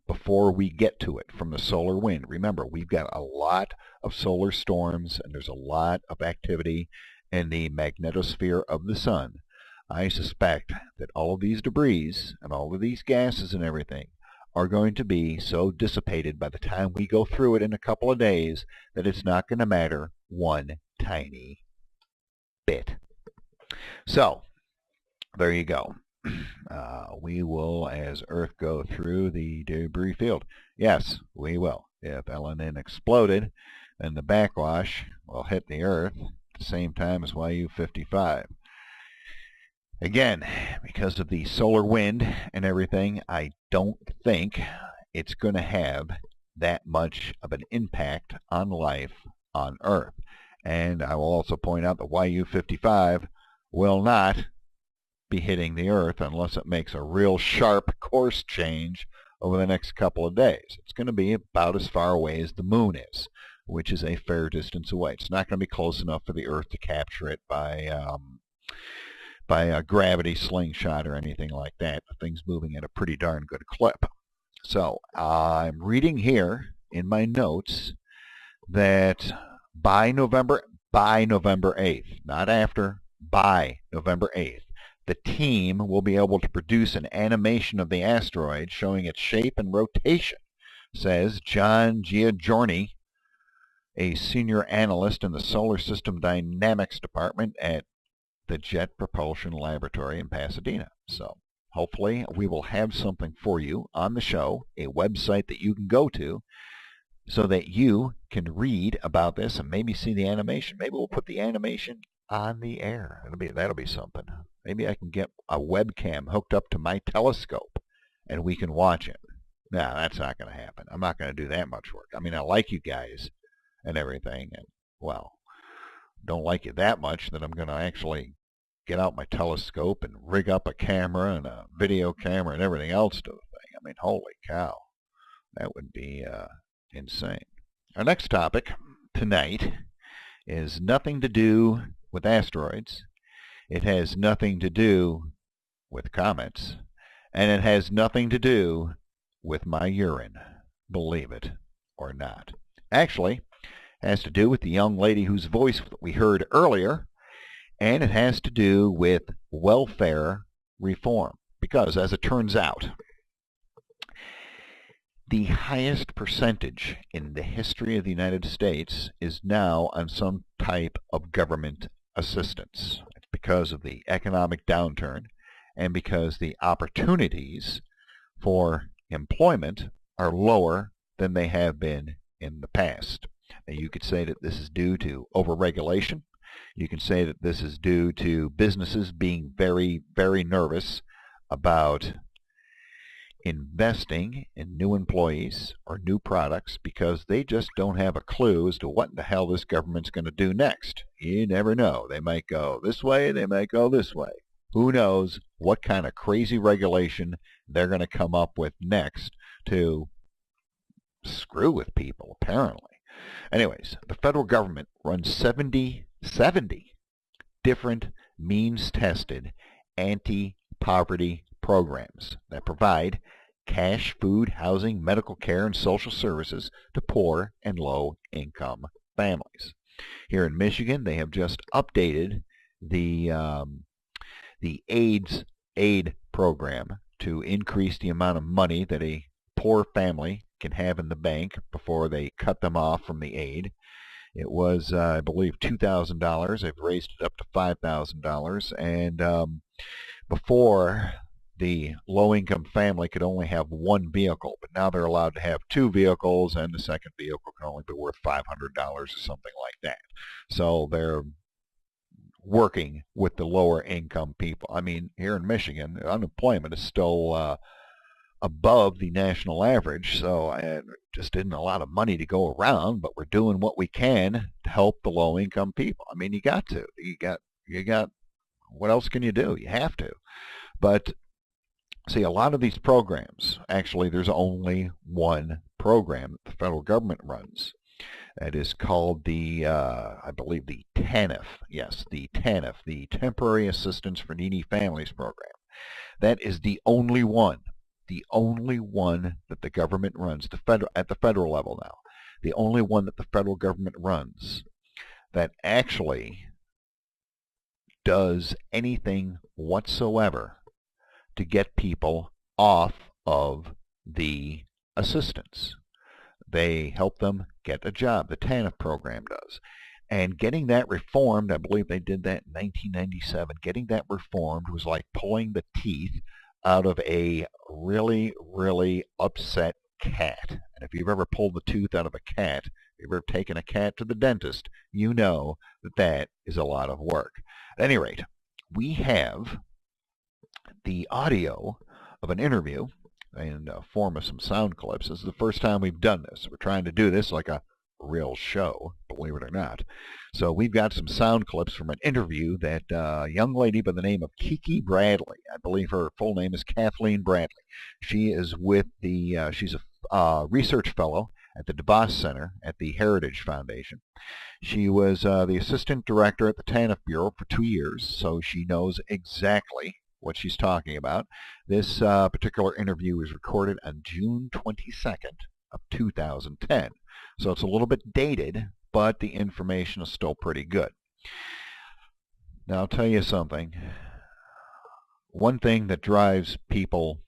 before we get to it from the solar wind. Remember, we've got a lot of solar storms and there's a lot of activity in the magnetosphere of the sun. I suspect that all of these debris and all of these gases and everything are going to be so dissipated by the time we go through it in a couple of days that it's not going to matter one tiny bit. So, there you go. We will, as Earth, go through the debris field. Yes, we will. If LNN exploded, then the backwash will hit the Earth at the same time as YU-55. Again, because of the solar wind and everything, I don't think it's going to have that much of an impact on life on Earth. And I will also point out that YU-55 will not be hitting the Earth unless it makes a real sharp course change over the next couple of days. It's going to be about as far away as the Moon is, which is a fair distance away. It's not going to be close enough for the Earth to capture it by a gravity slingshot or anything like that. The thing's moving at a pretty darn good clip. So I'm reading here in my notes that by November 8th, not after, by November 8th, the team will be able to produce an animation of the asteroid showing its shape and rotation, says John Giorgiorni, a senior analyst in the Solar System Dynamics Department at the Jet Propulsion Laboratory in Pasadena. So hopefully we will have something for you on the show, a website that you can go to so that you can read about this and maybe see the animation. Maybe we'll put the animation on the air. That'll be something. Maybe I can get a webcam hooked up to my telescope and we can watch it. No, that's not going to happen. I'm not going to do that much work. I mean, I like you guys and everything, and, well, don't like you that much that I'm going to actually get out my telescope and rig up a camera and a video camera and everything else to the thing. I mean, holy cow. That would be insane. Our next topic tonight is nothing to do with asteroids. It has nothing to do with comets. And it has nothing to do with my urine, believe it or not. Actually, it has to do with the young lady whose voice we heard earlier, and it has to do with welfare reform. Because, as it turns out, the highest percentage in the history of the United States is now on some type of government assistance. It's because of the economic downturn and because the opportunities for employment are lower than they have been in the past. Now, you could say that this is due to overregulation. You can say that this is due to businesses being very, very nervous about investing in new employees or new products because they just don't have a clue as to what the hell this government's going to do next. You never know. They might go this way, they might go this way. Who knows what kind of crazy regulation they're going to come up with next to screw with people, apparently. Anyways, the federal government runs 70 different means-tested anti-poverty programs that provide cash, food, housing, medical care, and social services to poor and low-income families. Here in Michigan, they have just updated the AIDS aid program to increase the amount of money that a poor family can have in the bank before they cut them off from the aid. It was, I believe, $2,000. They've raised it up to $5,000. And before, the low-income family could only have one vehicle, but now they're allowed to have two vehicles, and the second vehicle can only be worth $500 or something like that. So they're working with the lower income people. I mean, here in Michigan, unemployment is still above the national average, so I just isn't a lot of money to go around, but we're doing what we can to help the low income people. I mean, you got to. You got what else can you do? You have to. But see, a lot of these programs, actually there's only one program that the federal government runs. That is called the, I believe the TANF. Yes, the TANF, the Temporary Assistance for Needy Families Program. That is the only one that the government runs at the federal level now. The only one that the federal government runs that actually does anything whatsoever to get people off of the assistance. They help them get a job. The TANF program does. And getting that reformed, I believe they did that in 1997, getting that reformed was like pulling the teeth out of a really, really upset cat. And if you've ever pulled the tooth out of a cat, if you've ever taken a cat to the dentist, you know that that is a lot of work. At any rate, we have the audio of an interview in form of some sound clips. This is the first time we've done this. We're trying to do this like a real show, believe it or not. So we've got some sound clips from an interview that a young lady by the name of Kiki Bradley, I believe her full name is Kathleen Bradley. She is with the, she's a research fellow at the DeBoss Center at the Heritage Foundation. She was the assistant director at the TANF Bureau for 2 years, so she knows exactly what she's talking about. This particular interview was recorded on June 22nd of 2010. So it's a little bit dated, but the information is still pretty good. Now I'll tell you something. One thing that drives people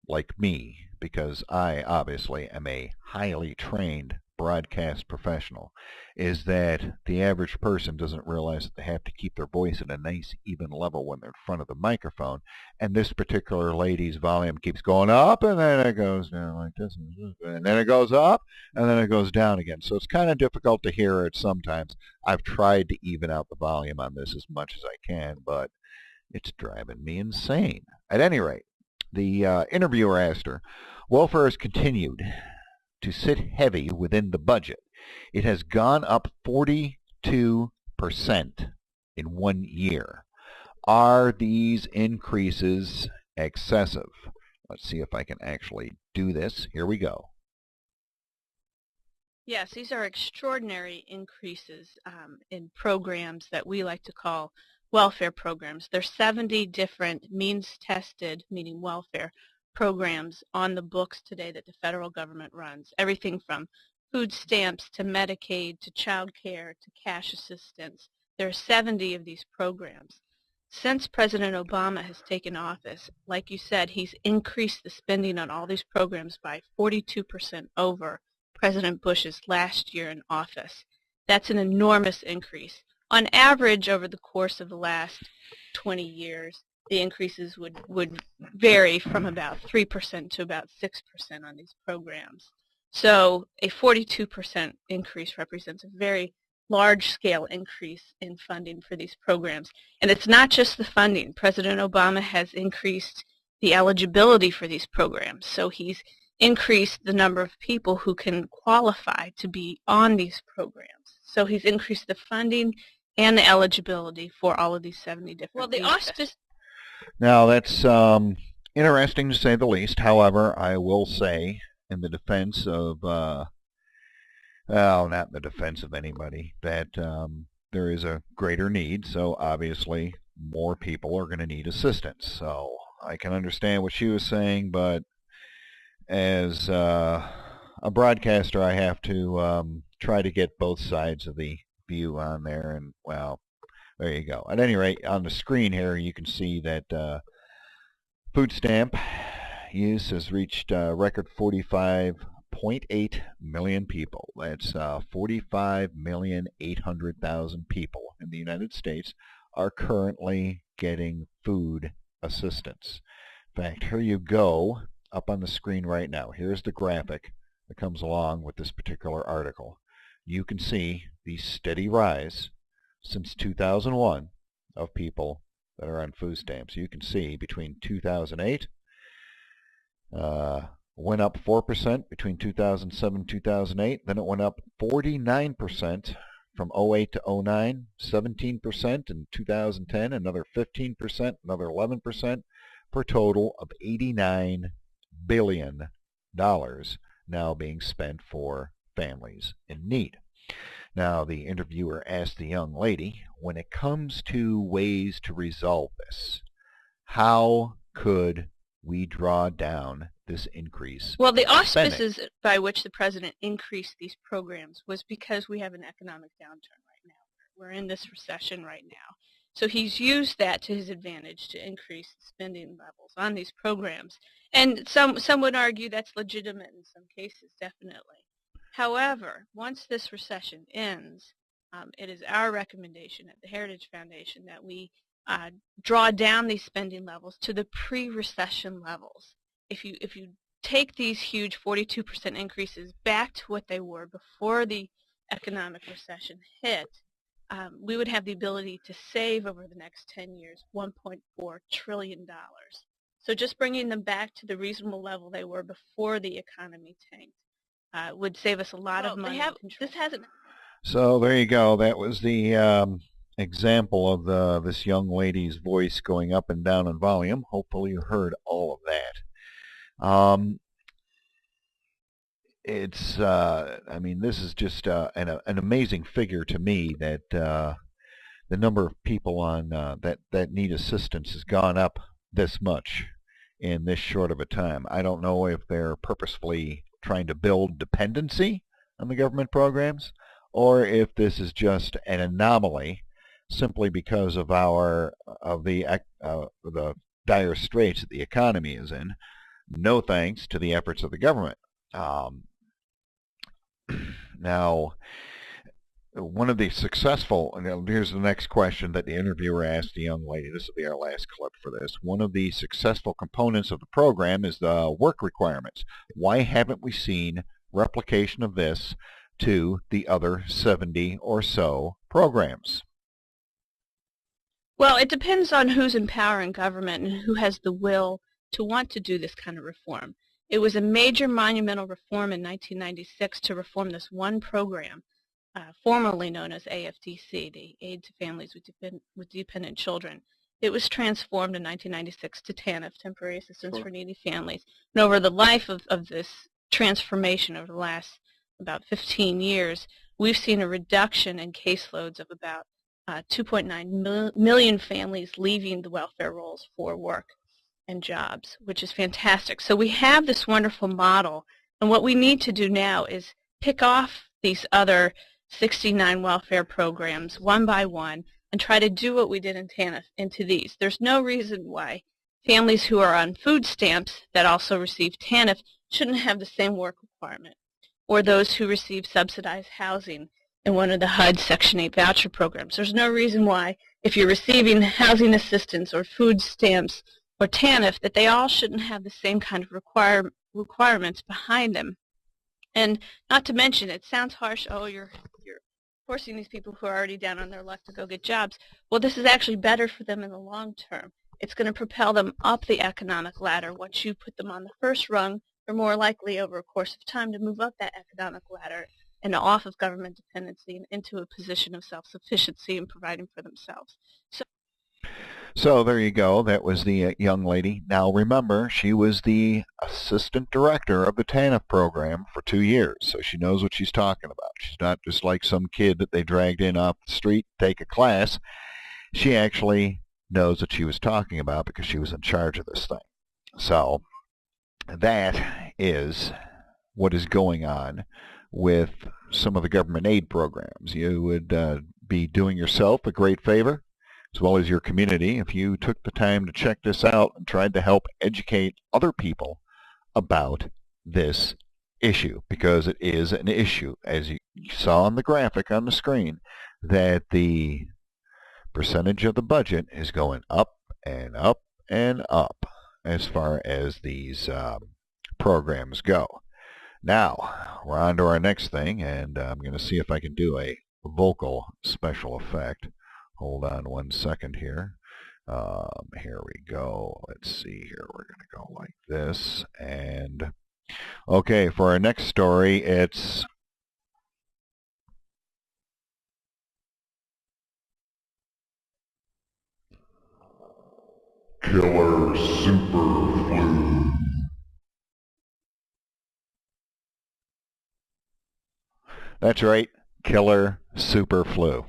like me, because I obviously am a highly trained broadcast professional, is that the average person doesn't realize that they have to keep their voice at a nice even level when they're in front of the microphone. And this particular lady's volume keeps going up, and then it goes down like this, and then it goes up, and then it goes down again. So it's kind of difficult to hear it sometimes. I've tried to even out the volume on this as much as I can, but it's driving me insane. At any rate, the interviewer asked her, welfare has continued to sit heavy within the budget. It has gone up 42% in 1 year. Are these increases excessive? Let's see if I can actually do this. Here we go. Yes, these are extraordinary increases in programs that we like to call welfare programs. There's 70 different means-tested, meaning welfare, programs on the books today that the federal government runs. Everything from food stamps to Medicaid to child care to cash assistance. There are 70 of these programs. Since President Obama has taken office, like you said, he's increased the spending on all these programs by 42% over President Bush's last year in office. That's an enormous increase. On average, over the course of the last 20 years, the increases would vary from about 3% to about 6% on these programs. So a 42% increase represents a very large-scale increase in funding for these programs. And it's not just the funding. President Obama has increased the eligibility for these programs. So he's increased the number of people who can qualify to be on these programs. So he's increased the funding and the eligibility for all of these 70 different Well, the auspice. Now that's interesting to say the least. However, I will say in the defense of, well, not in the defense of anybody, that there is a greater need, so obviously more people are going to need assistance. So I can understand what she was saying, but as a broadcaster, I have to try to get both sides of the view on there, and well, there you go. At any rate, on the screen here, you can see that food stamp use has reached a record 45.8 million people. That's 45,800,000 people in the United States are currently getting food assistance. In fact, here you go, up on the screen right now. Here's the graphic that comes along with this particular article. You can see the steady rise since 2001 of people that are on food stamps. You can see between 2008, went up 4% between 2007 and 2008. Then it went up 49% from 08 to 09, 17% in 2010, another 15%, another 11%, for a total of $89 billion now being spent for families in need. Now, the interviewer asked the young lady, when it comes to ways to resolve this, how could we draw down this increase? Well, the in spending? auspices by which the president increased these programs was because we have an economic downturn right now. We're in this recession right now. So he's used that to his advantage to increase spending levels on these programs. And some would argue that's legitimate in some cases, definitely. However, once this recession ends, it is our recommendation at the Heritage Foundation that we draw down these spending levels to the pre-recession levels. If you take these huge 42% increases back to what they were before the economic recession hit, we would have the ability to save over the next 10 years $1.4 trillion. So just bringing them back to the reasonable level they were before the economy tanked would save us a lot of money. This hasn't. So there you go. That was the example of this young lady's voice going up and down in volume. Hopefully you heard all of that. It's, I mean, this is just an amazing figure to me that the number of people on that need assistance has gone up this much in this short of a time. I don't know if they're purposefully trying to build dependency on the government programs, or if this is just an anomaly simply because of the dire straits that the economy is in. No thanks to the efforts of the government. Now, one of the successful, here's the next question that the interviewer asked the young lady. This will be our last clip for this. One of the successful components of the program is the work requirements. Why haven't we seen replication of this to the other 70 or so programs? Well, it depends on who's in power in government and who has the will to want to do this kind of reform. It was a major monumental reform in 1996 to reform this one program, formerly known as AFDC, the Aid to Families with Dependent Children. It was transformed in 1996 to TANF, Temporary Assistance for Needy Families. And over the life of this transformation, over the last about 15 years, we've seen a reduction in caseloads of about 2.9 million families leaving the welfare rolls for work and jobs, which is fantastic. So we have this wonderful model, and what we need to do now is pick off these other 69 welfare programs one by one and try to do what we did in TANF into these. There's no reason why families who are on food stamps that also receive TANF shouldn't have the same work requirement, or those who receive subsidized housing in one of the HUD Section 8 voucher programs. There's no reason why, if you're receiving housing assistance or food stamps or TANF, that they all shouldn't have the same kind of requirements behind them. And not to mention, it sounds harsh, oh, you're forcing these people who are already down on their luck to go get jobs. Well, this is actually better for them in the long term. It's going to propel them up the economic ladder. Once you put them on the first rung, they're more likely over a course of time to move up that economic ladder and off of government dependency and into a position of self-sufficiency and providing for themselves. So there you go. That was the young lady. Now remember, she was the assistant director of the TANF program for 2 years, so she knows what she's talking about. She's not just like some kid that they dragged in off the street to take a class. She actually knows what she was talking about because she was in charge of this thing. So that is what is going on with some of the government aid programs. You would be doing yourself a great favor, as well as your community, if you took the time to check this out and tried to help educate other people about this issue, because it is an issue, as you saw on the graphic on the screen, that the percentage of the budget is going up and up and up as far as these programs go. Now, we're on to our next thing, and I'm going to see if I can do a vocal special effect. Hold on 1 second here. Here we go. Let's see here. We're going to go like this. And okay, for our next story, it's Killer Super Flu. That's right, Killer Super Flu.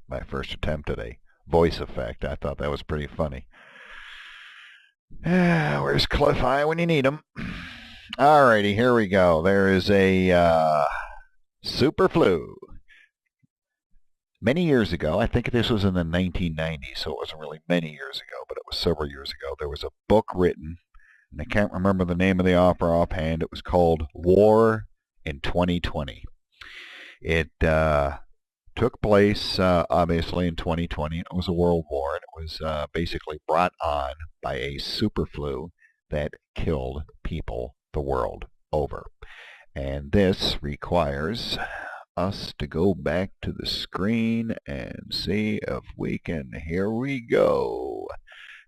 My first attempt at a voice effect. I thought that was pretty funny. Where's Cliff Eye when you need him? Alrighty, here we go. There is a super flu. Many years ago, I think this was in the 1990s, so it wasn't really many years ago, but it was several years ago, there was a book written, and I can't remember the name of the author offhand. It was called War in 2020. It took place, obviously, in 2020. It was a world war, and it was basically brought on by a super flu that killed people the world over. And this requires us to go back to the screen and see if we can. Here we go.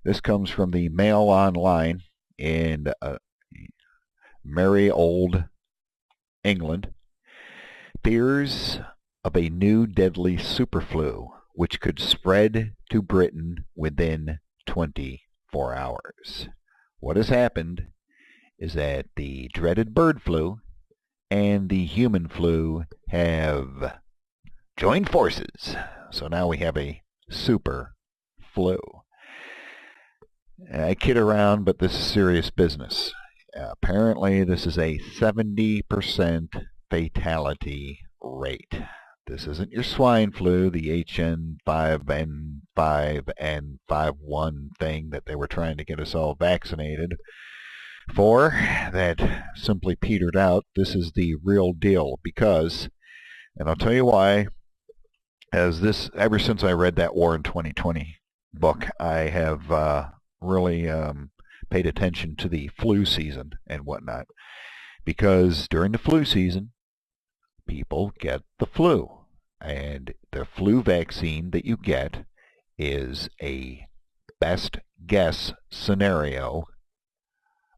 This comes from the Mail Online in merry old England. Fears of a new deadly superflu which could spread to Britain within 24 hours. What has happened is that the dreaded bird flu and the human flu have joined forces. So now we have a super flu. I kid around, but this is serious business. Apparently, this is a 70% fatality rate. This isn't your swine flu, the HN5N5N51 thing that they were trying to get us all vaccinated for, that simply petered out. This is the real deal because, and I'll tell you why, ever since I read that War in 2020 book, I have really paid attention to the flu season and whatnot. Because during the flu season, people get the flu. And the flu vaccine that you get is a best guess scenario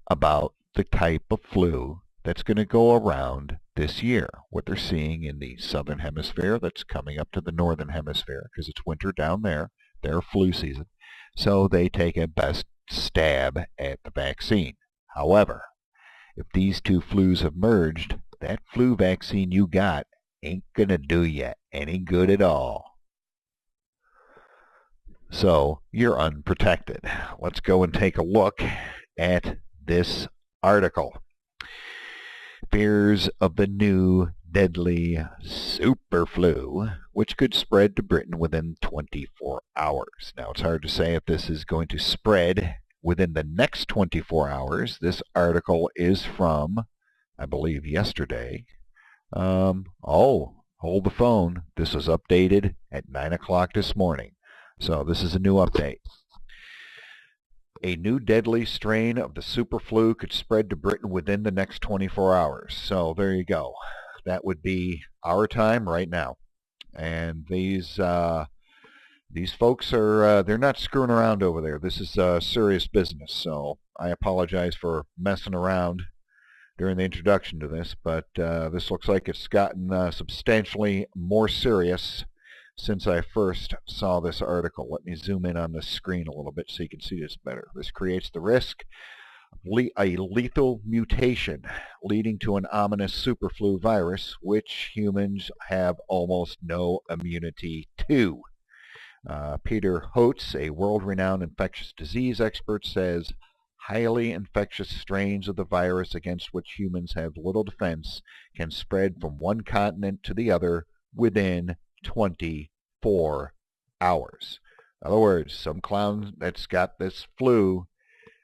about the type of flu that's going to go around this year. What they're seeing in the southern hemisphere that's coming up to the northern hemisphere, because it's winter down there, their flu season. So they take a best stab at the vaccine. However, if these two flus have merged, that flu vaccine you got ain't going to do you any good at all. So you're unprotected. Let's go and take a look at this article. Fears of the new deadly super flu, which could spread to Britain within 24 hours. Now, it's hard to say if this is going to spread within the next 24 hours. This article is from, I believe, yesterday. Oh, hold the phone. This was updated at 9 o'clock this morning. So this is a new update. A new deadly strain of the super flu could spread to Britain within the next 24 hours. So there you go. That would be our time right now. And these folks are, they're not screwing around over there. This is serious business. So I apologize for messing around during the introduction to this, but this looks like it's gotten substantially more serious since I first saw this article. Let me zoom in on the screen a little bit so you can see this better. This creates the risk of a lethal mutation leading to an ominous superflu virus, which humans have almost no immunity to. Peter Hotz, a world-renowned infectious disease expert, says highly infectious strains of the virus against which humans have little defense can spread from one continent to the other within 24 hours. In other words, some clown that's got this flu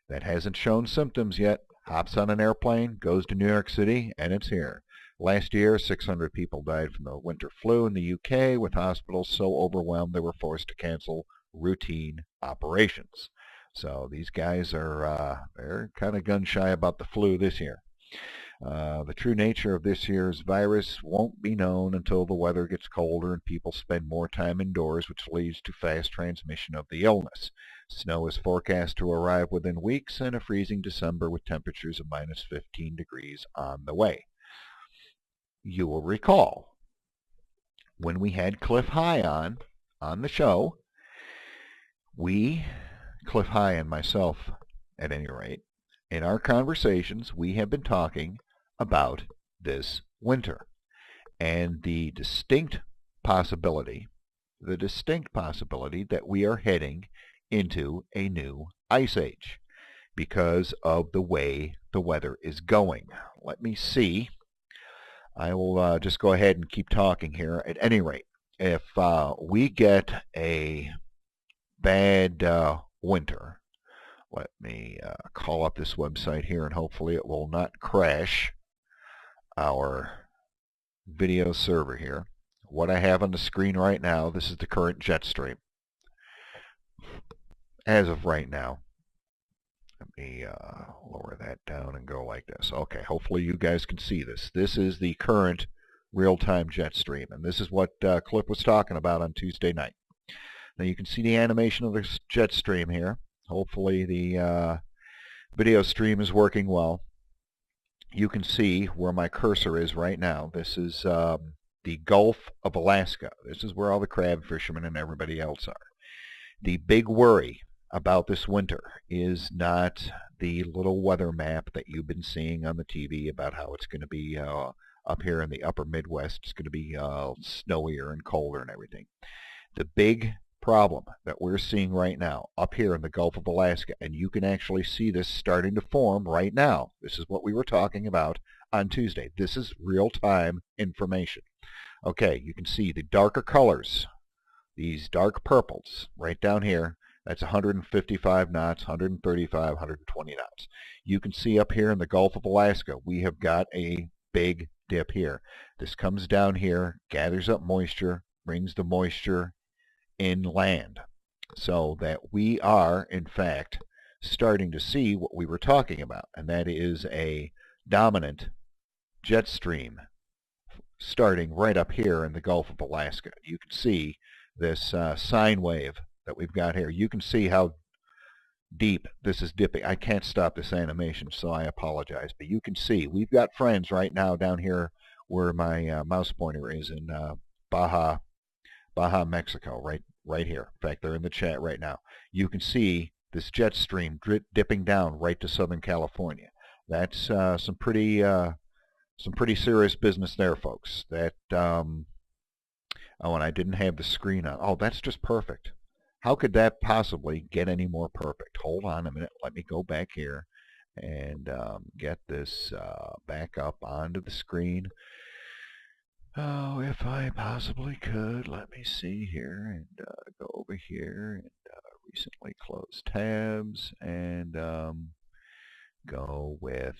that hasn't shown symptoms yet hops on an airplane, goes to New York City, and it's here. Last year, 600 people died from the winter flu in the UK, with hospitals so overwhelmed they were forced to cancel routine operations. So these guys are they're kind of gun-shy about the flu this year. The true nature of this year's virus won't be known until the weather gets colder and people spend more time indoors, which leads to fast transmission of the illness. Snow is forecast to arrive within weeks, and a freezing December with temperatures of minus 15 degrees on the way. You will recall when we had Cliff High on the show, Cliff High and myself at any rate, in our conversations we have been talking about this winter and the distinct possibility that we are heading into a new ice age because of the way the weather is going. Let me see. I will just go ahead and keep talking here. At any rate, if we get a bad winter, let me call up this website here, and hopefully it will not crash our video server here. What I have on the screen right now, this is the current jet stream. As of right now, let me lower that down and go like this. Okay, hopefully you guys can see this. This is the current real-time jet stream, and this is what Cliff was talking about on Tuesday night. Now you can see the animation of this jet stream here. Hopefully the video stream is working well. You can see where my cursor is right now. This is the Gulf of Alaska. This is where all the crab fishermen and everybody else are. The big worry about this winter is not the little weather map that you've been seeing on the TV about how it's going to be up here in the upper Midwest. It's going to be snowier and colder and everything. The big problem that we're seeing right now up here in the Gulf of Alaska, and you can actually see this starting to form right now. This is what we were talking about on Tuesday. This is real-time information. Okay, you can see the darker colors, these dark purples right down here. That's 155 knots, 135, 120 knots. You can see up here in the Gulf of Alaska, we have got a big dip here. This comes down here, gathers up moisture, brings the moisture inland, so that we are, in fact, starting to see what we were talking about, and that is a dominant jet stream starting right up here in the Gulf of Alaska. You can see this sine wave that we've got here. You can see how deep this is dipping. I can't stop this animation, so I apologize, but you can see we've got friends right now down here where my mouse pointer is in Baja, Mexico, right here. In fact, they're in the chat right now. You can see this jet stream dipping down right to Southern California. That's some pretty serious business there, folks. That oh, and I didn't have the screen on. Oh, that's just perfect. How could that possibly get any more perfect? Hold on a minute. Let me go back here and get this back up onto the screen. Oh, if I possibly could. Let me see here and go over here and recently closed tabs and go with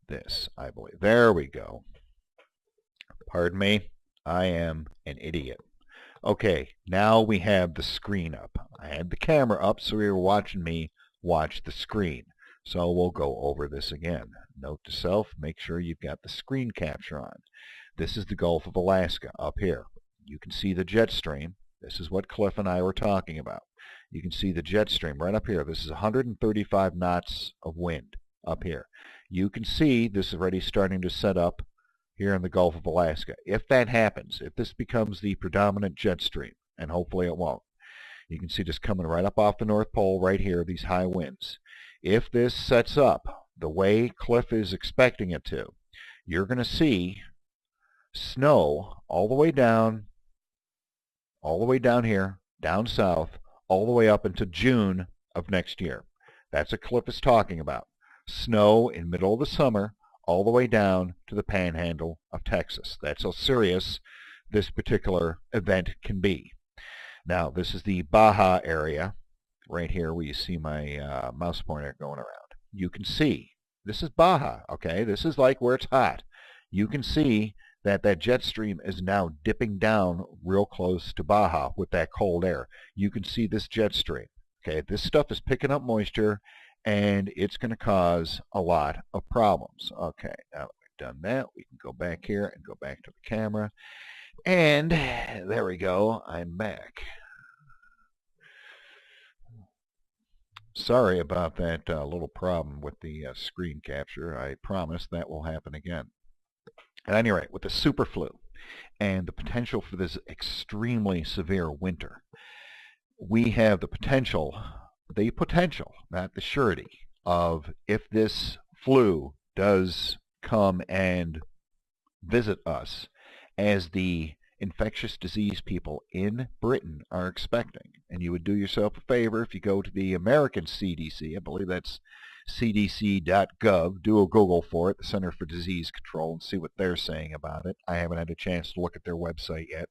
this, I believe. There we go. Pardon me. I am an idiot. Okay, now we have the screen up. I had the camera up so you were watching me watch the screen. So we'll go over this again. Note to self, make sure you've got the screen capture on. This is the Gulf of Alaska up here. You can see the jet stream. This is what Cliff and I were talking about. You can see the jet stream right up here. This is 135 knots of wind up here. You can see this is already starting to set up here in the Gulf of Alaska. If that happens, if this becomes the predominant jet stream, and hopefully it won't, you can see this coming right up off the North Pole right here, these high winds. If this sets up the way Cliff is expecting it to, you're going to see snow all the way down here, down south, all the way up into June of next year. That's what Cliff is talking about. Snow in middle of the summer, all the way down to the panhandle of Texas. That's how serious this particular event can be. Now, this is the Baja area, right here where you see my mouse pointer going around. You can see, this is Baja, okay? This is like where it's hot. You can see that that jet stream is now dipping down real close to Baja with that cold air. You can see this jet stream, okay? This stuff is picking up moisture, and it's going to cause a lot of problems. Okay, now let me done that. We can go back here and go back to the camera. And there we go. I'm back. Sorry about that little problem with the screen capture. I promise that will happen again. At any rate, with the super flu and the potential for this extremely severe winter, we have the potential, not the surety, of if this flu does come and visit us, as the infectious disease people in Britain are expecting. And you would do yourself a favor if you go to the American CDC, I believe that's cdc.gov, do a Google for it, the Center for Disease Control, and see what they're saying about it. I haven't had a chance to look at their website yet.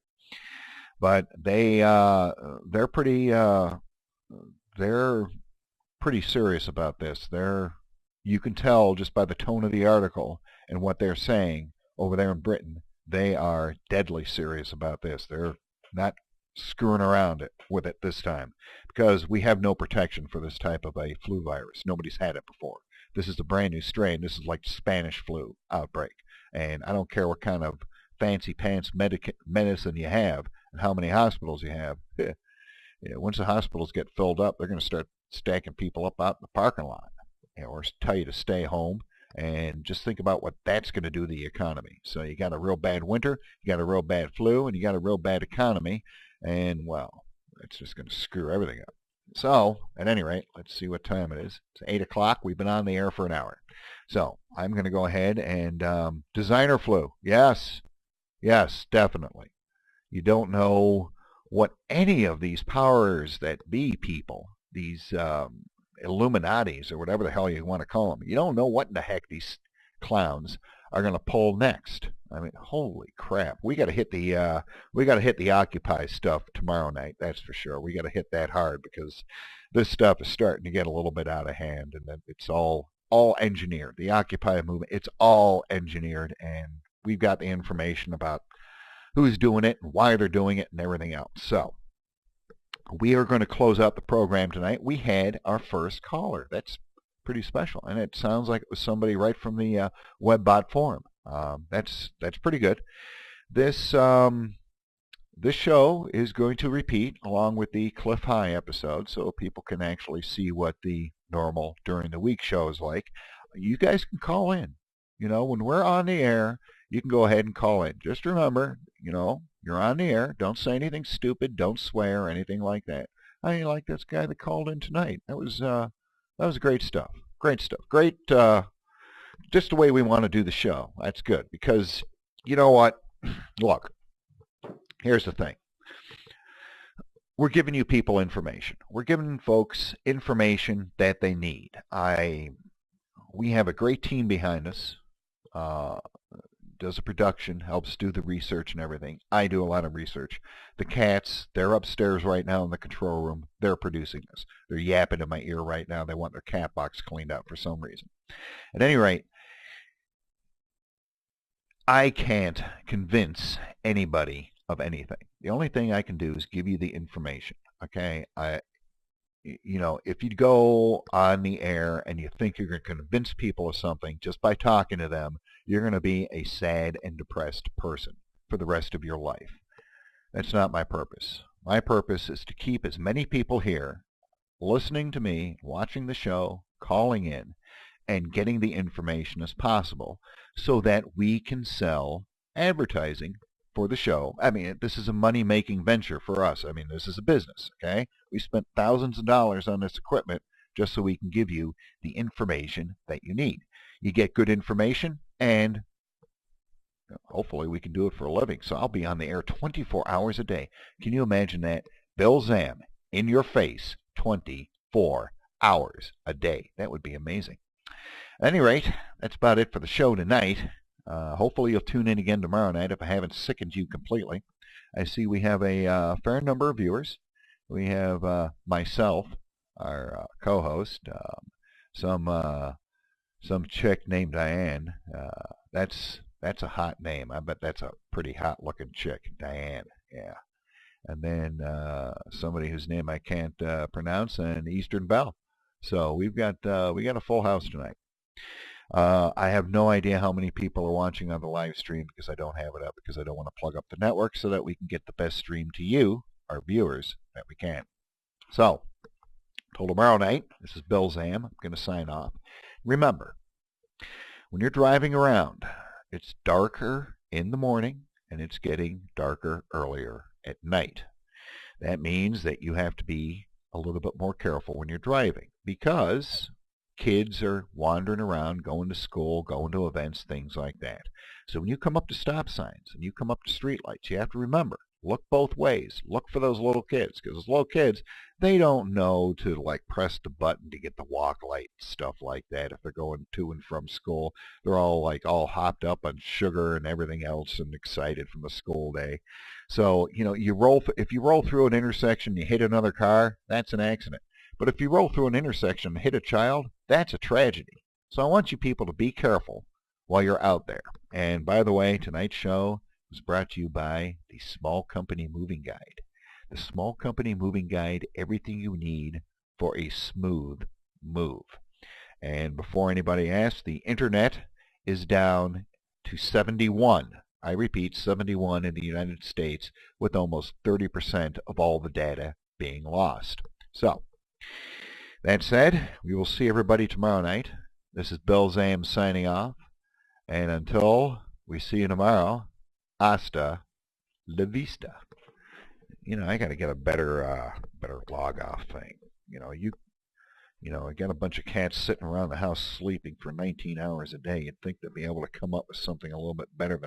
But they're pretty serious about this. You can tell just by the tone of the article and what they're saying over there in Britain, they are deadly serious about this. They're not screwing around with it this time, because we have no protection for this type of a flu virus. Nobody's had it before. This is a brand new strain. This is like Spanish flu outbreak. And I don't care what kind of fancy pants medicine you have and how many hospitals you have. Once the hospitals get filled up, they're going to start stacking people up out in the parking lot, or tell you to stay home. And just think about what that's going to do to the economy. So you got a real bad winter, you got a real bad flu, and you got a real bad economy. And, well, it's just going to screw everything up. So, at any rate, let's see what time it is. It's 8 o'clock. We've been on the air for an hour. So, I'm going to go ahead and designer flu. Yes, definitely. You don't know what any of these powers that be people, these Illuminatis or whatever the hell you want to call them. You don't know what in the heck these clowns are going to pull next. I mean, holy crap! We got to hit the Occupy stuff tomorrow night. That's for sure. We got to hit that hard, because this stuff is starting to get a little bit out of hand, and it's all engineered. The Occupy movement, it's all engineered, and we've got the information about who's doing it and why they're doing it and everything else. So, we are going to close out the program tonight. We had our first caller. That's pretty special, and it sounds like it was somebody right from the WebBot forum. That's pretty good. This show is going to repeat along with the Cliff High episode, so people can actually see what the normal during the week show is like. You guys can call in. When we're on the air, you can go ahead and call in. Just remember, you're on the air. Don't say anything stupid. Don't swear or anything like that. I like this guy that called in tonight. That was great stuff. Great stuff. Great, just the way we want to do the show. That's good, because you know what? Look, here's the thing. We're giving you people information. We're giving folks information that they need. We have a great team behind us. Does the production, helps do the research and everything. I do a lot of research. The cats, they're upstairs right now in the control room. They're producing this. They're yapping in my ear right now. They want their cat box cleaned out for some reason. At any rate, I can't convince anybody of anything. The only thing I can do is give you the information. Okay? If you go on the air and you think you're going to convince people of something just by talking to them, you're going to be a sad and depressed person for the rest of your life. That's not my purpose. My purpose is to keep as many people here listening to me, watching the show, calling in, and getting the information as possible so that we can sell advertising for the show. I mean, this is a money-making venture for us. I mean, this is a business, okay? We spent thousands of dollars on this equipment just so we can give you the information that you need. You get good information, and hopefully we can do it for a living. So I'll be on the air 24 hours a day. Can you imagine that? Bill Zam, in your face, 24 hours a day. That would be amazing. At any rate, that's about it for the show tonight. Hopefully you'll tune in again tomorrow night if I haven't sickened you completely. I see we have a fair number of viewers. We have myself, our co-host, some chick named Diane. That's a hot name. I bet that's a pretty hot-looking chick, Diane. Yeah. And then somebody whose name I can't pronounce, and Eastern Belle. So we got a full house tonight. I have no idea how many people are watching on the live stream because I don't have it up because I don't want to plug up the network so that we can get the best stream to you, our viewers, that we can. So, till tomorrow night, this is Bill Zam. I'm going to sign off. Remember, when you're driving around, it's darker in the morning and it's getting darker earlier at night. That means that you have to be a little bit more careful when you're driving because kids are wandering around, going to school, going to events, things like that. So when you come up to stop signs and you come up to street lights, you have to remember, look both ways. Look for those little kids because those little kids, they don't know to like press the button to get the walk light and stuff like that if they're going to and from school. They're all hopped up on sugar and everything else and excited from the school day. So, you know, if you roll through an intersection, you hit another car, that's an accident. But if you roll through an intersection and hit a child, that's a tragedy. So I want you people to be careful while you're out there. And by the way, tonight's show was brought to you by the Small Company Moving Guide. The Small Company Moving Guide, everything you need for a smooth move. And before anybody asks, the internet is down to 71. I repeat, 71 in the United States, with almost 30% of all the data being lost. So, that said, we will see everybody tomorrow night. This is Bill Zam signing off. And until we see you tomorrow, hasta la vista. You know, I got to get a better log off thing. You know, I got a bunch of cats sitting around the house sleeping for 19 hours a day. You'd think they'd be able to come up with something a little bit better than